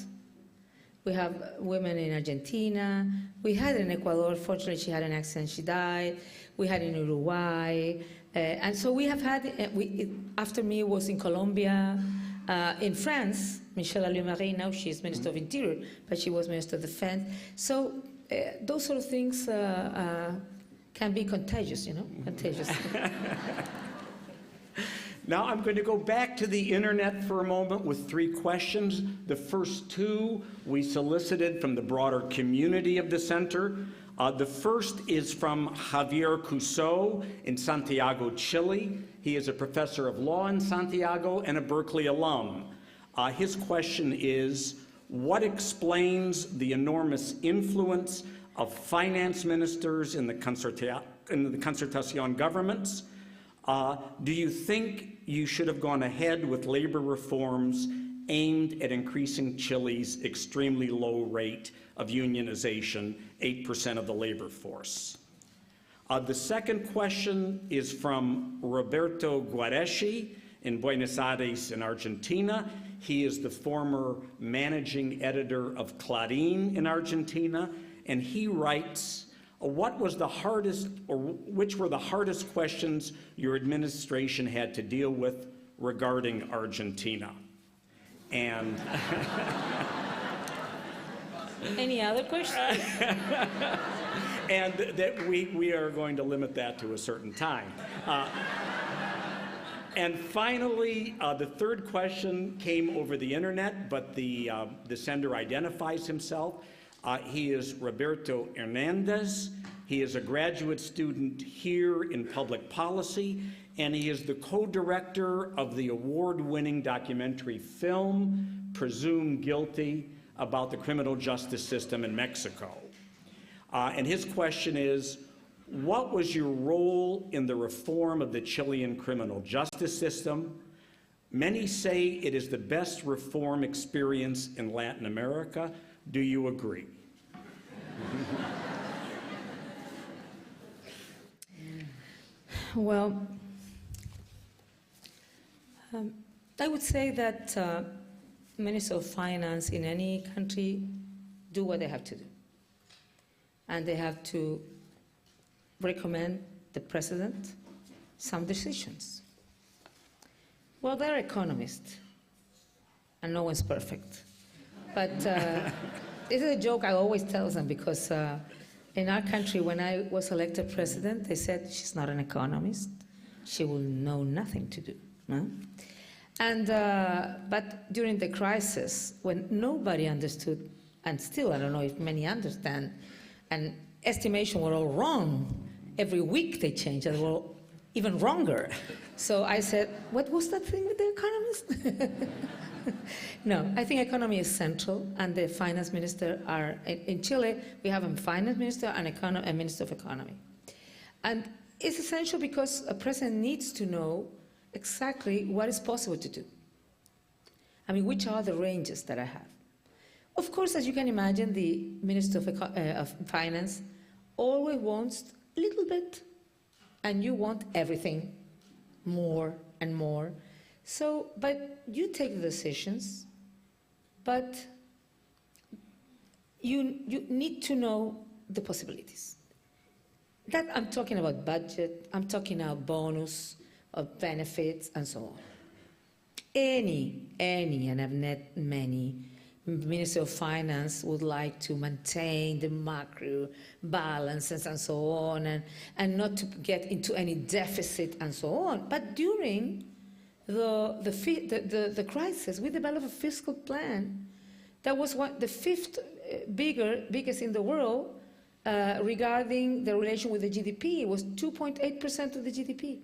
Speaker 4: We have women in Argentina. We had in Ecuador. Fortunately, she had an accident. She died. We had in Uruguay. And so we have had, after me was in Colombia, in France, Michelle Alliot-Marie, now she's Minister of Interior, but she was Minister of Defense. So those sort of things can be contagious, you know, contagious.
Speaker 2: Now I'm going to go back to the internet for a moment with 3 questions. The first 2 we solicited from the broader community of the center. The first is from Javier Cuso in Santiago, Chile. He is a professor of law in Santiago and a Berkeley alum. His question is, what explains the enormous influence of finance ministers in the Concertación governments? Do you think you should have gone ahead with labor reforms aimed at increasing Chile's extremely low rate of unionization, 8% of the labor force? The second question is from Roberto Guareschi in Buenos Aires in Argentina. He is the former managing editor of Clarín in Argentina, and he writes, what was the hardest, or which were the hardest questions your administration had to deal with regarding Argentina? And
Speaker 4: any other questions?
Speaker 2: And that we are going to limit that to a certain time. And finally, the third question came over the internet, but the sender identifies himself. He is Roberto Hernandez. He is a graduate student here in public policy, and he is the co-director of the award-winning documentary film, Presumed Guilty, about the criminal justice system in Mexico. And his question is, what was your role in the reform of the Chilean criminal justice system? Many say it is the best reform experience in Latin America. Do you agree?
Speaker 4: Well, I would say that Minister of Finance in any country do what they have to do. And they have to recommend the president some decisions. Well, they're economists, and no one's perfect. But this is a joke I always tell them, because in our country, when I was elected president, they said, she's not an economist. She will know nothing to do. No? And, but during the crisis, when nobody understood, and still I don't know if many understand, and estimation were all wrong. Every week they changed, and they were even wronger. So I said, what was that thing with the economists? No, I think economy is central, and the finance minister are, in Chile, we have a finance minister and a minister of economy. And it's essential because a president needs to know exactly what is possible to do. I mean, which are the ranges that I have? Of course, as you can imagine, the Minister of Finance always wants a little bit, and you want everything, more and more. So, but you take the decisions, but you need to know the possibilities. That I'm talking about budget, I'm talking about bonus, of benefits, and so on. Any, and I've met many, Minister of Finance would like to maintain the macro balances and so on, and not to get into any deficit and so on. But during the crisis, we developed a fiscal plan that was the fifth biggest in the world regarding the relation with the GDP. It was 2.8% of the GDP.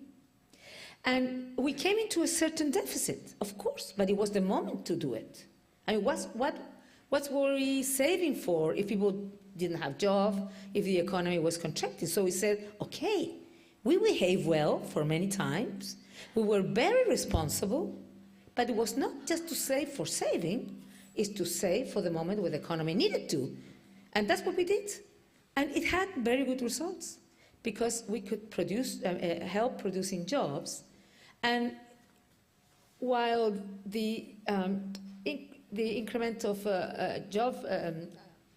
Speaker 4: And we came into a certain deficit, of course, but it was the moment to do it. I mean, what were we saving for if people didn't have jobs, if the economy was contracting? So we said, okay, we behaved well for many times. We were very responsible, but it was not just to save for saving, it's to save for the moment where the economy needed to. And that's what we did. And it had very good results, because we could produce, help producing jobs. And while the increment of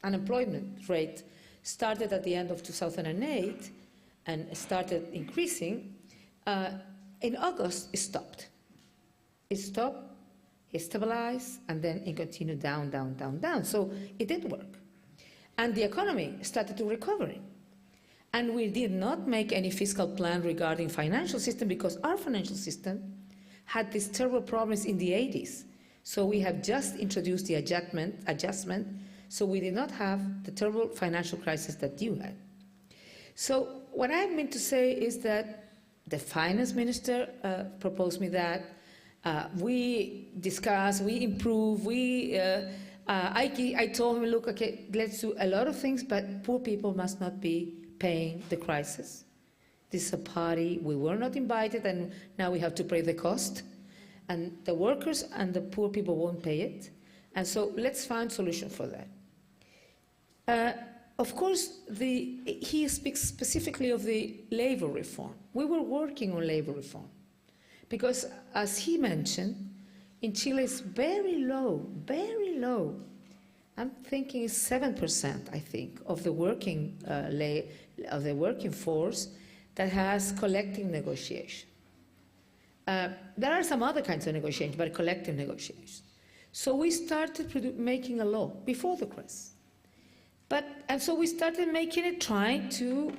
Speaker 4: unemployment rate started at the end of 2008 and started increasing, in August it stopped. It stopped, it stabilized, and then it continued down, down, down, down. So it did work. And the economy started to recover. And we did not make any fiscal plan regarding financial system, because our financial system had these terrible problems in the 80s. So we have just introduced the adjustment, so we did not have the terrible financial crisis that you had. So what I mean to say is that the finance minister proposed me that. We discussed, we improved, I told him, look, okay, let's do a lot of things, but poor people must not be paying the crisis. This is a party, we were not invited, and now we have to pay the cost. And the workers and the poor people won't pay it. And so let's find a solution for that. Of course, he speaks specifically of the labor reform. We were working on labor reform, because as he mentioned, in Chile it's very low, very low. I'm thinking it's 7%, I think, of the working force that has collective negotiation. There are some other kinds of negotiations, but collective negotiations. So we started making a law before the crisis. And so we started making it, trying to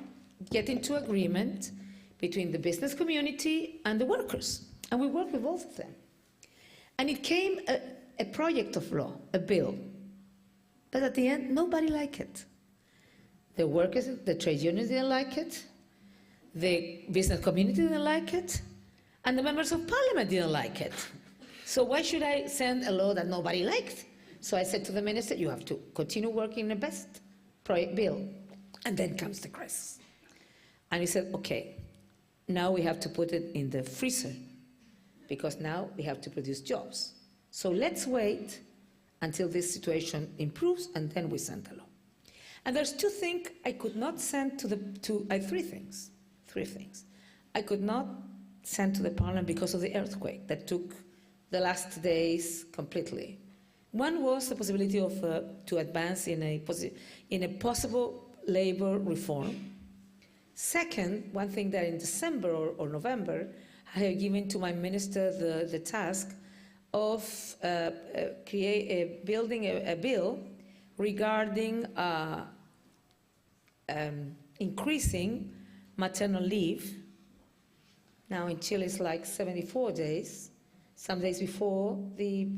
Speaker 4: get into agreement between the business community and the workers. And we worked with both of them. And it came a project of law, a bill. But at the end, nobody liked it. The workers, the trade unions didn't like it, the business community didn't like it, and the members of parliament didn't like it. So why should I send a law that nobody liked? So I said to the minister, you have to continue working the best bill. And then comes the crisis. And he said, okay, now we have to put it in the freezer, because now we have to produce jobs. So let's wait until this situation improves, and then we send the law. And there's two things I could not send to three things. I could not send to the parliament because of the earthquake that took the last days completely. One was the possibility of to advance in a possible labor reform. Second, one thing that in December or November, I have given to my minister the task of building a bill regarding increasing maternal leave. Now in Chile it's like 74 days, some days before the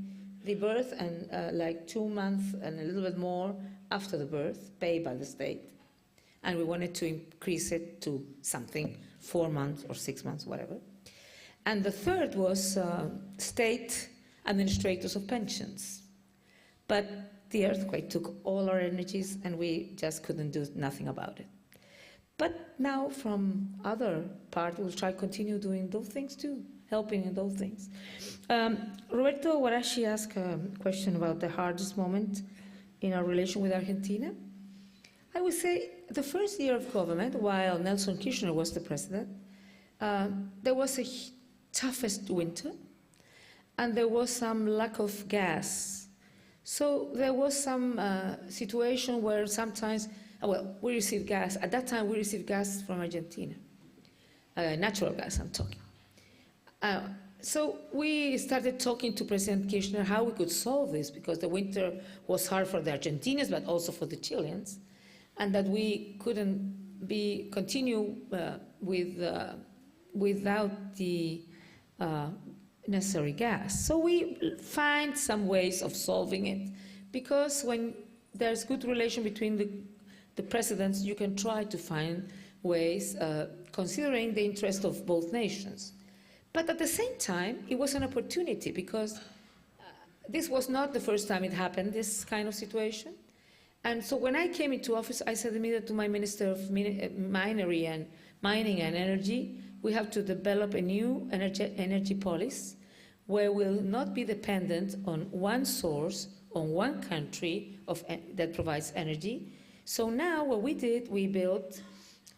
Speaker 4: birth, and like 2 months and a little bit more after the birth, paid by the state. And we wanted to increase it to something 4 months or 6 months, whatever. And the third was state administrators of pensions. But the earthquake took all our energies and we just couldn't do nothing about it. But now from other part, we'll try to continue doing those things too, helping in those things. Roberto Warashi asked a question about the hardest moment in our relation with Argentina. I would say the first year of government, while Nelson Kirchner was the president, there was a toughest winter, and there was some lack of gas. So there was some situation where sometimes, we received gas. At that time, we received gas from Argentina, natural gas, I'm talking. So we started talking to President Kirchner how we could solve this, because the winter was hard for the Argentinians, but also for the Chileans, and that we couldn't continue without the necessary gas. So we find some ways of solving it, because when there's good relation between the presidents, you can try to find ways considering the interest of both nations. But at the same time, it was an opportunity, because this was not the first time it happened, this kind of situation. And so when I came into office, I said immediately to my Minister of Mining and Energy, we have to develop a new energy policy where we'll not be dependent on one source, on one country that provides energy. So now what we did, we built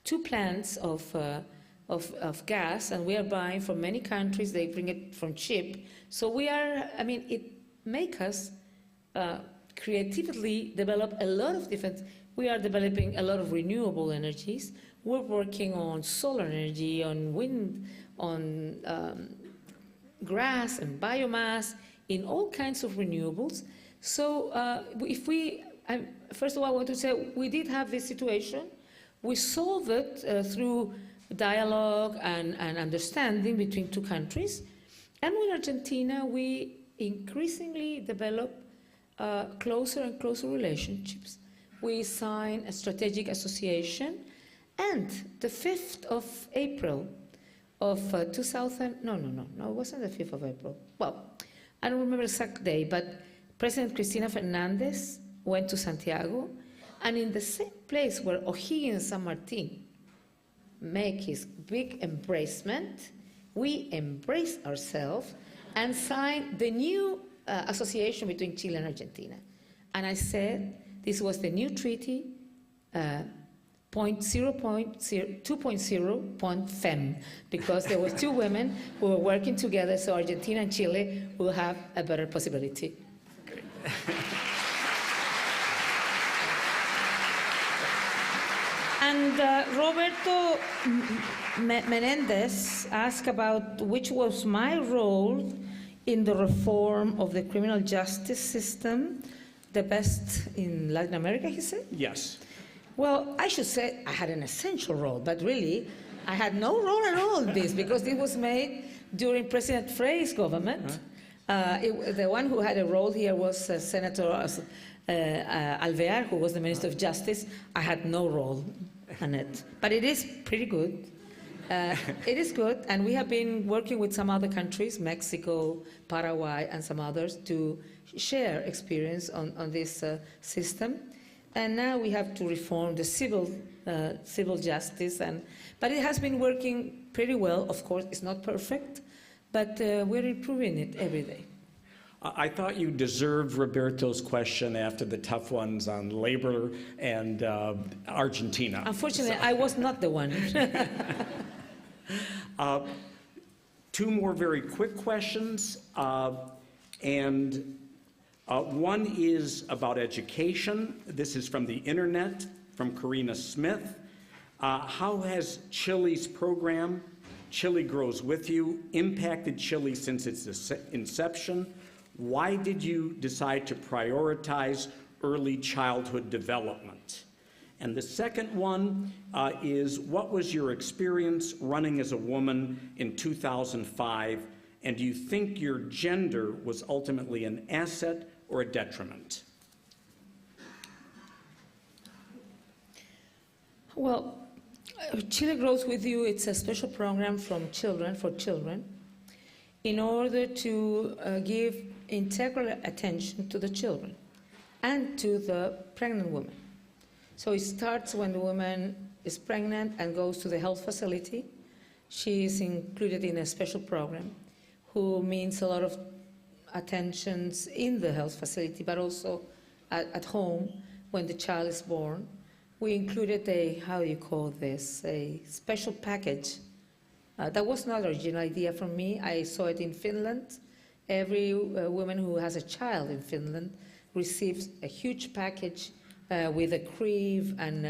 Speaker 4: 2 plants of gas, and we are buying from many countries. They bring it from ship. So we are, it makes us creatively develop a lot of different, we are developing a lot of renewable energies. We're working on solar energy, on wind, on grass and biomass, in all kinds of renewables. So first of all, I want to say we did have this situation. We solved it through dialogue and understanding between 2 countries. And with Argentina, we increasingly develop closer and closer relationships. We signed a strategic association, and the 5th of April of 2000, no, it wasn't the 5th of April. Well, I don't remember the exact day, but President Cristina Fernandez went to Santiago, and in the same place where O'Higgins San Martin make his big embracement, we embraced ourselves and signed the new association between Chile and Argentina. And I said this was the new treaty, 2.0.fem, because there were 2 women who were working together, so Argentina and Chile will have a better possibility.
Speaker 2: Great.
Speaker 4: And Roberto Menendez asked about which was my role in the reform of the criminal justice system, the best in Latin America, he said?
Speaker 2: Yes.
Speaker 4: Well, I should say I had an essential role, but really I had no role at all in this, because it was made during President Frey's government. The one who had a role here was Senator Alvear, who was the Minister of Justice. I had no role in it, but it is pretty good. It is good, and we have been working with some other countries, Mexico, Paraguay, and some others, to share experience on this system. And now we have to reform the civil justice, but it has been working pretty well. Of course, it's not perfect, but we're improving it every day.
Speaker 2: I thought you deserved Roberto's question after the tough ones on labor and Argentina.
Speaker 4: Unfortunately, I was not the one.
Speaker 2: Two more very quick questions, one is about education. This is from the internet, from Karina Smith. How has Chile's program, Chile Grows With You, impacted Chile since its inception? Why did you decide to prioritize early childhood development? And the second one is, what was your experience running as a woman in 2005, and do you think your gender was ultimately an asset or a detriment?
Speaker 4: Well, Chile Grows With You, it's a special program from children, for children, in order to give integral attention to the children and to the pregnant woman. So it starts when the woman is pregnant and goes to the health facility. She is included in a special program, who means a lot of attentions in the health facility, but also at home when the child is born. We included a special package. That was not an original idea from me. I saw it in Finland. Every woman who has a child in Finland receives a huge package with a crib and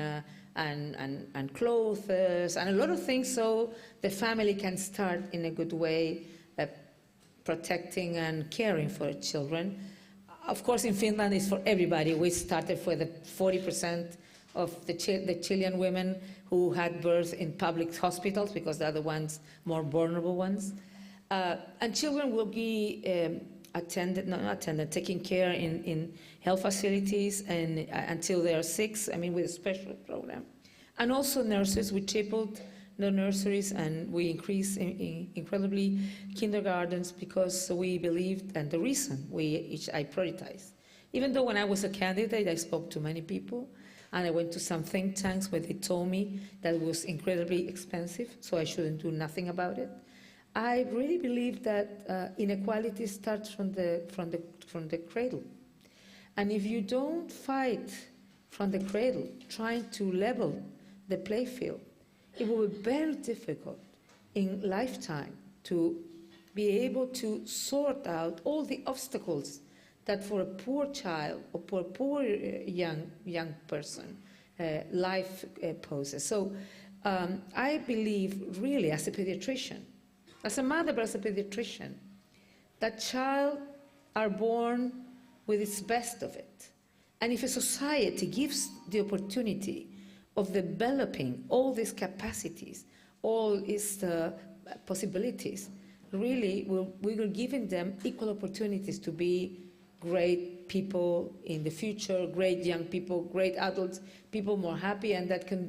Speaker 4: clothes and a lot of things, so the family can start in a good way protecting and caring for children. Of course, in Finland, it's for everybody. We started for the 40% of the Chilean women who had birth in public hospitals, because they're the ones, more vulnerable ones. And children will be taken care in health facilities and until they are 6, with a special program. And also nurses, we tripled the nurseries, and we increased incredibly kindergartens, because we believed, and the reason I prioritized. Even though when I was a candidate, I spoke to many people, and I went to some think tanks where they told me that it was incredibly expensive, so I shouldn't do nothing about it. I really believe that inequality starts from the cradle. And if you don't fight from the cradle, trying to level the playfield, it will be very difficult in lifetime to be able to sort out all the obstacles that for a poor child or for a poor young person life poses. So I believe really, as a pediatrician, as a mother, but as a pediatrician, that child are born with its best of it. And if a society gives the opportunity of developing all these capacities, all its possibilities, really we will give them equal opportunities to be great people in the future, great young people, great adults, people more happy, and that can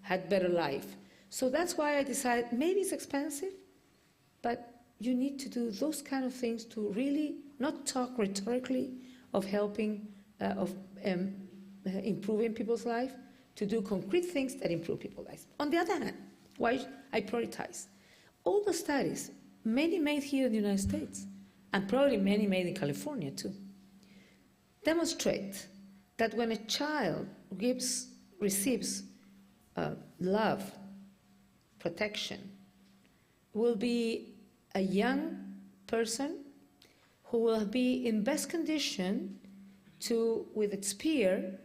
Speaker 4: had better life. So that's why I decided, maybe it's expensive, but you need to do those kind of things to really not talk rhetorically of helping, improving people's life, to do concrete things that improve people's lives. On the other hand, why I prioritize? All the studies, many made here in the United States, and probably many made in California too, demonstrate that when a child receives love, protection, will be a young person who will be in best condition to, with its peer,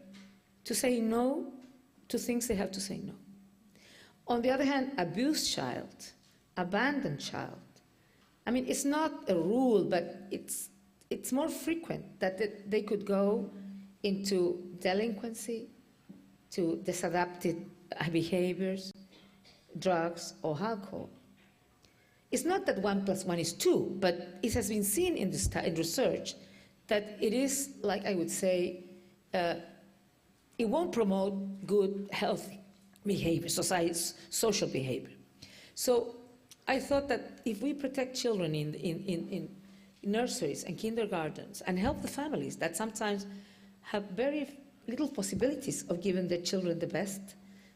Speaker 4: to say no to things they have to say no. On the other hand, abused child, abandoned child, it's not a rule, but it's more frequent that they could go into delinquency, to disadapted behaviors, drugs, or alcohol. it's not that 1 + 1 is 2, but it has been seen in research that it is, like I would say, it won't promote good, healthy behavior, social behavior. So I thought that if we protect children in nurseries and kindergartens and help the families that sometimes have very little possibilities of giving their children the best,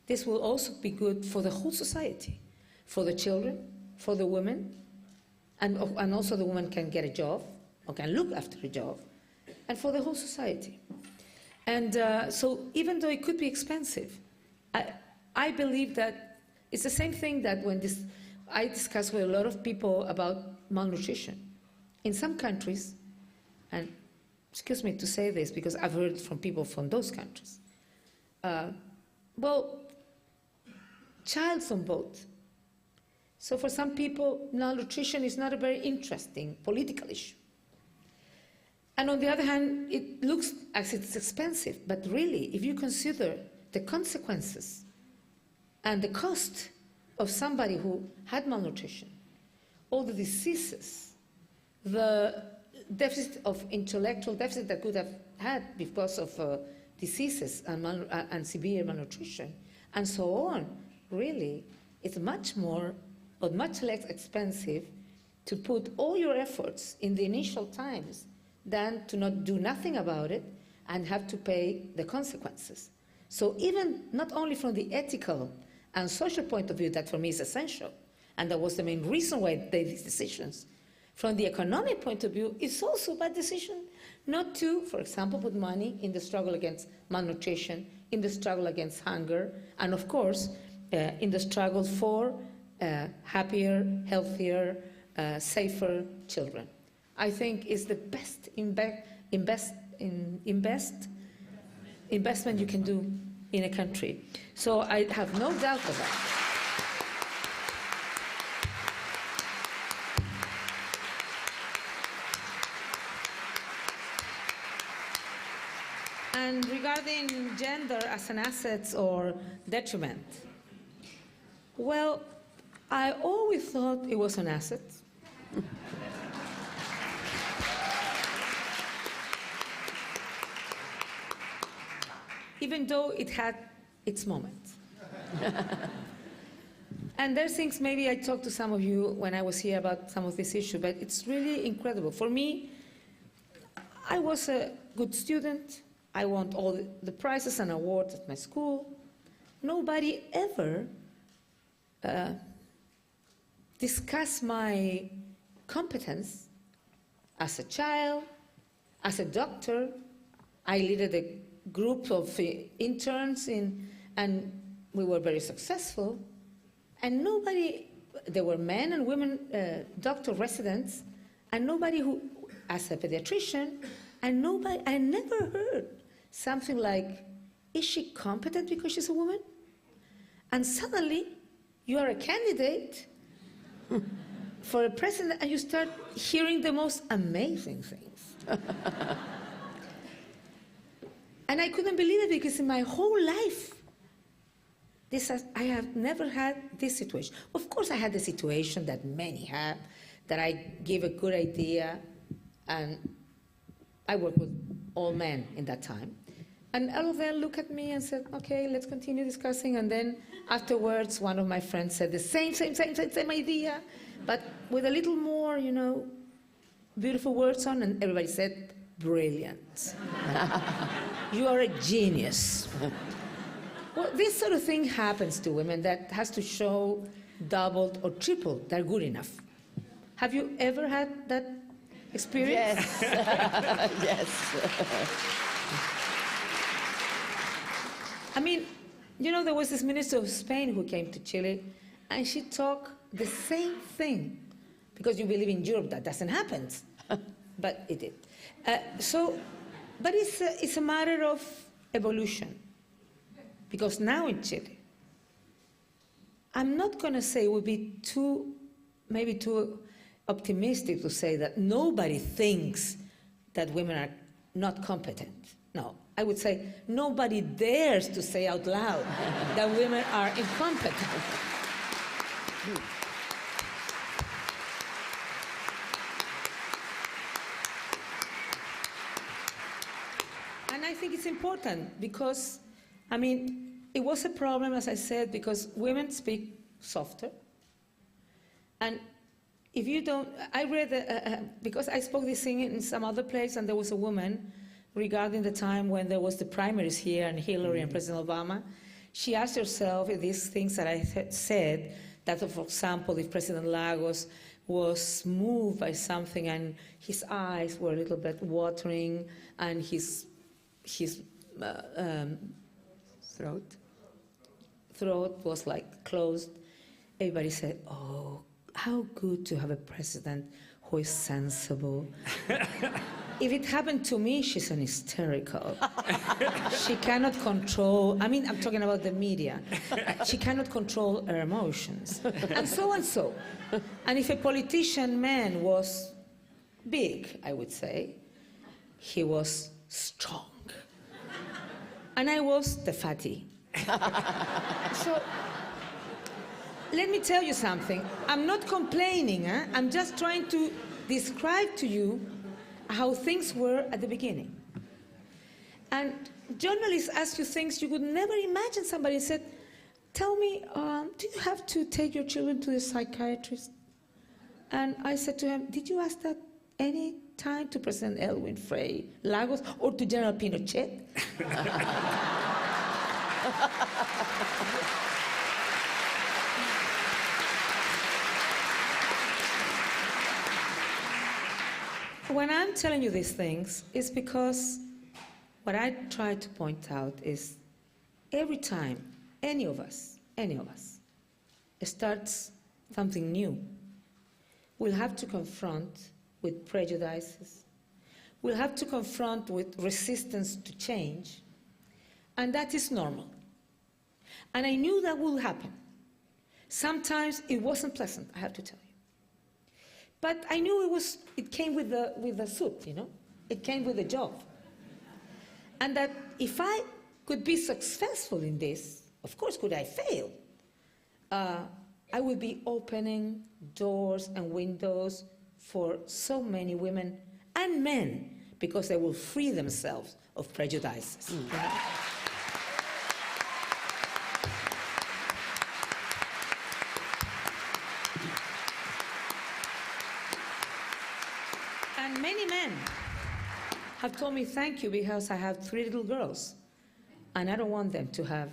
Speaker 4: this will also be good for the whole society, for the children, for the women, and also the woman can get a job or can look after a job, and for the whole society. And so even though it could be expensive, I believe that it's the same thing that when I discuss with a lot of people about malnutrition. In some countries, and excuse me to say this because I've heard from people from those countries, well, child's on both. So for some people, malnutrition is not a very interesting political issue. And on the other hand, it looks as it's expensive, but really, if you consider the consequences and the cost of somebody who had malnutrition, all the diseases, the deficit of intellectual deficit that could have had because of diseases and severe malnutrition, and so on, really, it's much more or much less expensive to put all your efforts in the initial times than to not do nothing about it and have to pay the consequences. So even not only from the ethical and social point of view, that for me is essential, and that was the main reason why I made these decisions, from the economic point of view, it's also a bad decision not to, for example, put money in the struggle against malnutrition, in the struggle against hunger, and of course, in the struggle for happier, healthier, safer children. I think it's the best investment you can do in a country. So I have no doubt of that. And regarding gender as an asset or detriment, well, I always thought it was an asset. Even though it had its moments. And there's things, maybe I talked to some of you when I was here about some of this issue, but it's really incredible. For me, I was a good student. I won all the prizes and awards at my school. Nobody ever discussed my competence as a child, as a doctor. I led a group of interns and we were very successful. And nobody, there were men and women doctor residents, and nobody who, as a pediatrician, and nobody, I never heard something like, is she competent because she's a woman? And suddenly, you are a candidate for a president, and you start hearing the most amazing things. And I couldn't believe it because in my whole life, I have never had this situation. Of course, I had the situation that many have, that I give a good idea, and I worked with all men in that time. And all of them look at me and said, okay, let's continue discussing. And then afterwards, one of my friends said the same idea, but with a little more, beautiful words on, and everybody said, brilliant. You are a genius. Well, this sort of thing happens to women that has to show doubled or tripled they're good enough. Have you ever had that experience?
Speaker 3: Yes. Yes.
Speaker 4: I mean, there was this minister of Spain who came to Chile, and she talked the same thing. Because you believe in Europe, that doesn't happen. But it did. But it's a matter of evolution. Because now in Chile, I'm not going to say it would be maybe too optimistic to say that nobody thinks that women are not competent. No, I would say nobody dares to say out loud that women are incompetent. important because, I mean, it was a problem, as I said, because women speak softer. And if you don't, I read, because I spoke this thing in some other place, and there was a woman regarding the time when there was the primaries here and Hillary and President Obama. She asked herself if these things that I said, that, for example, if President Lagos was moved by something and his eyes were a little bit watering and his throat was like closed, everybody said, oh, how good to have a president who is sensible. If it happened to me, she's an hysterical. She cannot control, I mean, I'm talking about the media. She cannot control her emotions, and so and so. And if a politician man was big, I would say, he was strong. And I was the fatty. So, let me tell you something. I'm not complaining, I'm just trying to describe to you how things were at the beginning. And journalists ask you things you would never imagine. Somebody said, tell me, do you have to take your children to the psychiatrist? And I said to him, did you ask that any time to President Elwin Frey Lagos or to General Pinochet? When I'm telling you these things, it's because what I try to point out is every time any of us starts something new, we'll have to confront with prejudices, we'll have to confront with resistance to change, and that is normal. And I knew that would happen. Sometimes it wasn't pleasant, I have to tell you. But I knew it came with the suit, you know? It came with the job. And that if I could be successful in this, of course, could I fail? I would be opening doors and windows for so many women and men, because they will free themselves of prejudices. You know? And many men have told me thank you because I have 3 little girls and I don't want them to have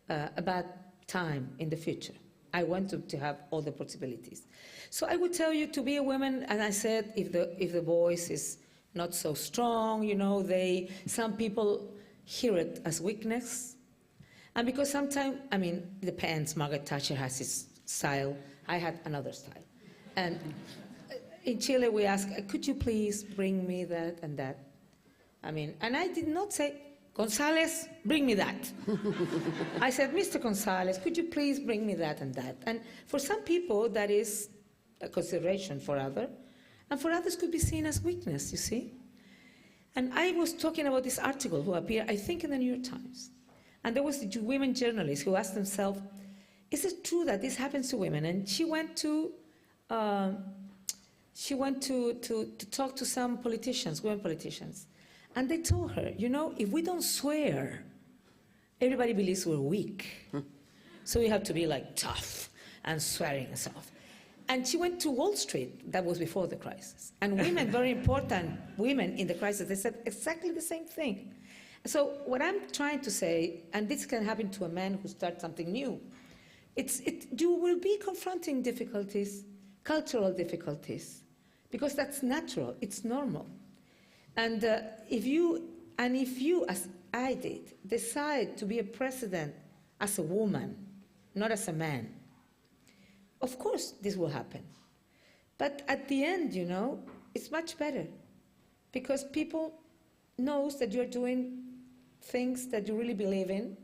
Speaker 4: a bad time in the future. I want them to have all the possibilities. So I would tell you to be a woman, and I said if the voice is not so strong, you know, some people hear it as weakness. And because sometimes, I mean, it depends, Margaret Thatcher has his style, I had another style. And in Chile, we ask, could you please bring me that and that? I mean, and I did not say, González, bring me that. I said, Mr. González, could you please bring me that and that? And for some people, that is a consideration for others, and for others could be seen as weakness, you see? And I was talking about this article who appeared, I think, in the New York Times. And there was a women journalist who asked themselves, is it true that this happens to women? And she went to talk to some politicians, women politicians. And they told her, you know, if we don't swear, everybody believes we're weak. So we have to be like tough and swearing and stuff. And she went to Wall Street, that was before the crisis. And women, very important women in the crisis, they said exactly the same thing. So what I'm trying to say, and this can happen to a man who starts something new, you will be confronting difficulties, cultural difficulties, because that's natural, it's normal. And if you, as I did, decide to be a president as a woman, not as a man, of course this will happen. But at the end, you know, it's much better, because people knows that you're doing things that you really believe in.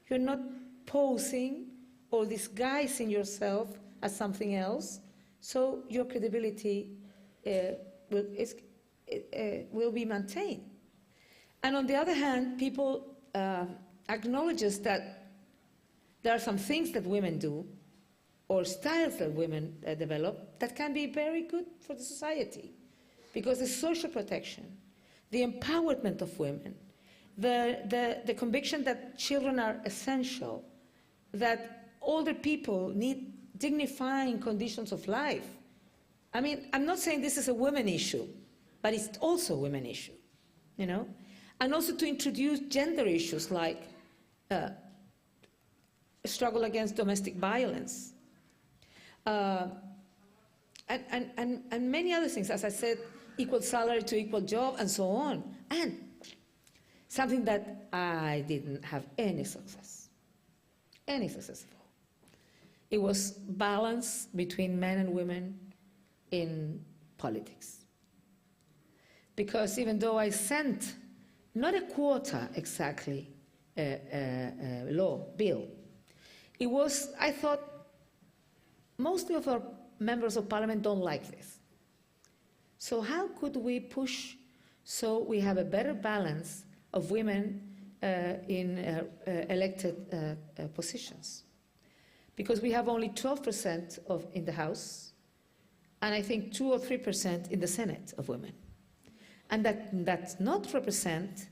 Speaker 4: You're not posing or disguising yourself as something else, so your credibility will be maintained. And on the other hand, people acknowledges that there are some things that women do or styles that women develop that can be very good for the society, because the social protection, the empowerment of women, the conviction that children are essential, that older people need dignifying conditions of life. I mean, I'm not saying this is a women issue, but it's also a women issue, you know? And also to introduce gender issues like struggle against domestic violence, and many other things, as I said, equal salary to equal job, and so on. And something that I didn't have any success for. It was balance between men and women in politics. Because even though I sent not a quota exactly bill, it was, I thought, most of our members of parliament don't like this. So how could we push so we have a better balance of women in elected positions? Because we have only 12% in the House, and I think 2 or 3% in the Senate of women. And that does not represent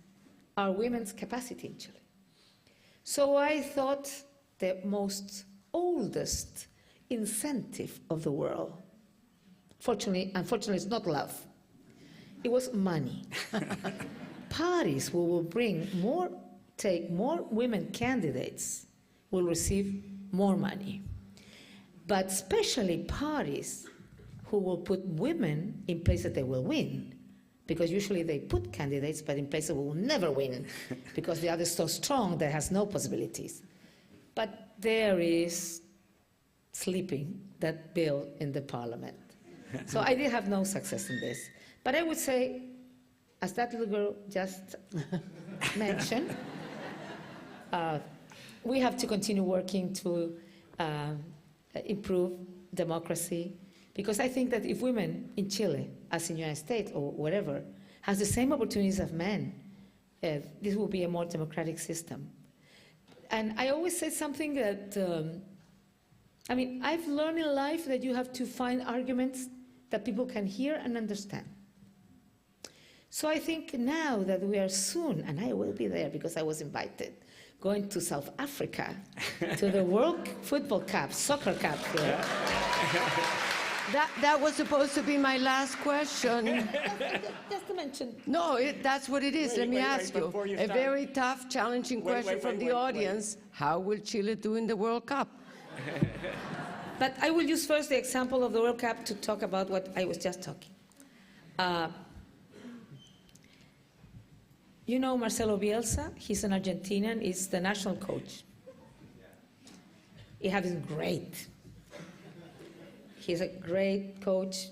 Speaker 4: our women's capacity in Chile. So I thought the most oldest incentive of the world, unfortunately it's not love, it was money. Parties who will take more women candidates will receive more money. But especially parties who will put women in places they will win, because usually they put candidates, but in places we will never win, because the other is so strong that has no possibilities. But there is sleeping that bill in the parliament. So I did have no success in this. But I would say, as that little girl just mentioned, we have to continue working to improve democracy, because I think that if women in Chile, as in the United States or wherever, has the same opportunities as men, this will be a more democratic system. And I always say something that, I mean, I've learned in life that you have to find arguments that people can hear and understand. So I think now that we are soon, and I will be there because I was invited, going to South Africa, to the World Football Cup, Soccer Cup here.
Speaker 3: That was supposed to be my last question.
Speaker 4: Just to mention.
Speaker 3: No, that's what it is. Let me ask you. A
Speaker 2: start.
Speaker 3: very tough, challenging question from the audience. How will Chile do in the World Cup?
Speaker 4: But I will use first the example of the World Cup to talk about what I was just talking. You know Marcelo Bielsa? He's an Argentinian. He's the national coach. He has been great. He's a great coach.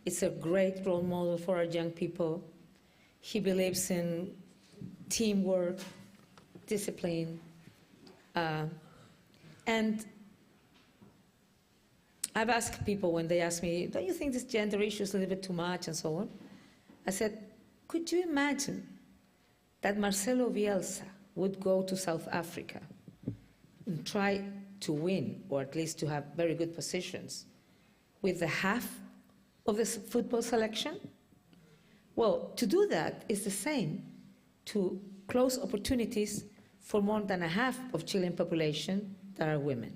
Speaker 4: It's a great role model for our young people. He believes in teamwork, discipline, and I've asked people when they ask me, don't you think this gender issue is a little bit too much and so on? I said, could you imagine that Marcelo Bielsa would go to South Africa and try to win, or at least to have very good positions, with the half of the football selection? Well, to do that is the same to close opportunities for more than a half of Chilean population that are women.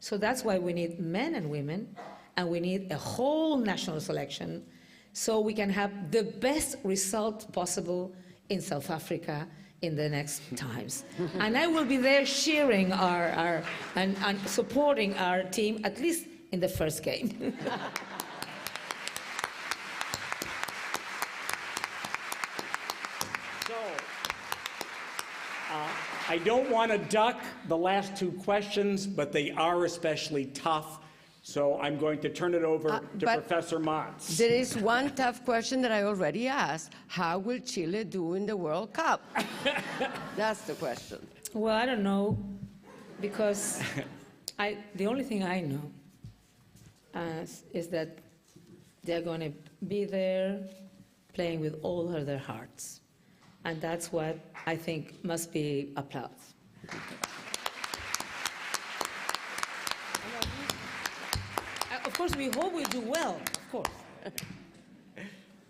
Speaker 4: So that's why we need men and women, and we need a whole national selection so we can have the best result possible in South Africa in the next times. And I will be there cheering and supporting our team, at least in the first game.
Speaker 2: I don't want to duck the last two questions, but they are especially tough. So I'm going to turn it over to Professor Motz.
Speaker 3: There is one tough question that I already asked. How will Chile do in the World Cup? That's the question.
Speaker 4: Well, I don't know, because the only thing I know is that they're going to be there playing with all of their hearts. And that's what I think must be applauded. Of course, we hope we do well, of course.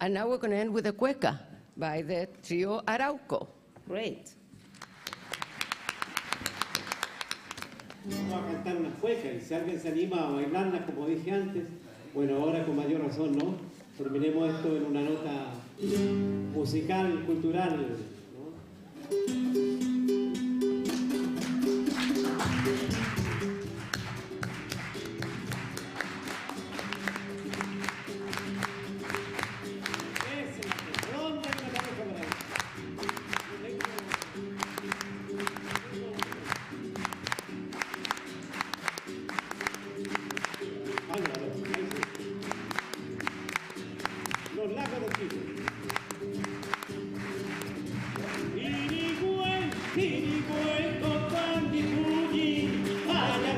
Speaker 3: And now we're going to end with a cueca by the trio Arauco.
Speaker 4: Great.
Speaker 5: Vamos a cantar unas cuecas y si alguien se anima a bailarlas, como dije antes, bueno, ahora con mayor razón, ¿no? Terminemos esto en una nota musical, cultural, ¿no? Los lagos de Chile. Irigüey, copán y Fuji, allá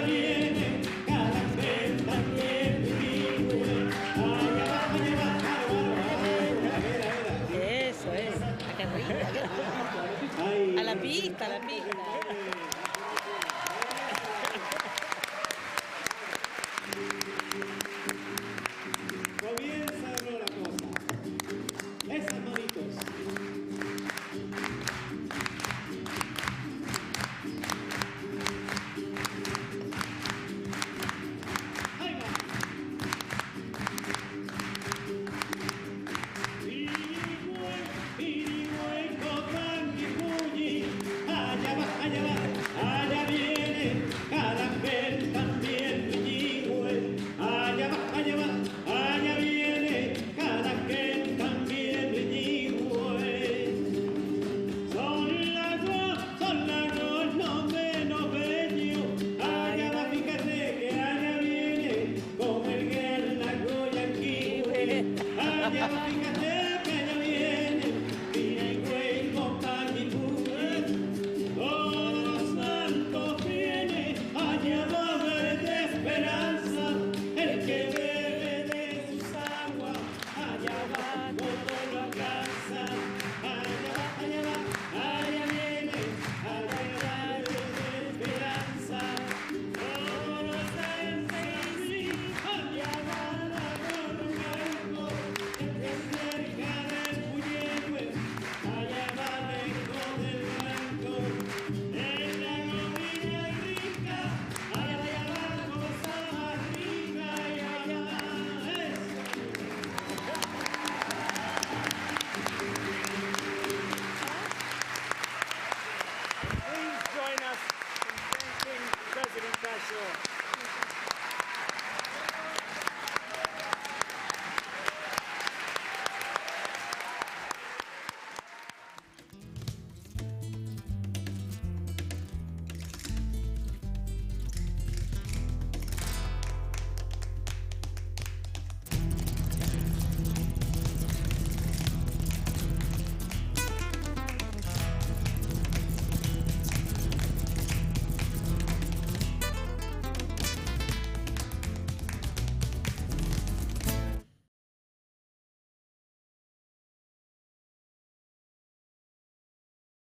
Speaker 5: viene, Caracel también, Irigüey, allá va.
Speaker 4: Eso es. A la pista, a la pista.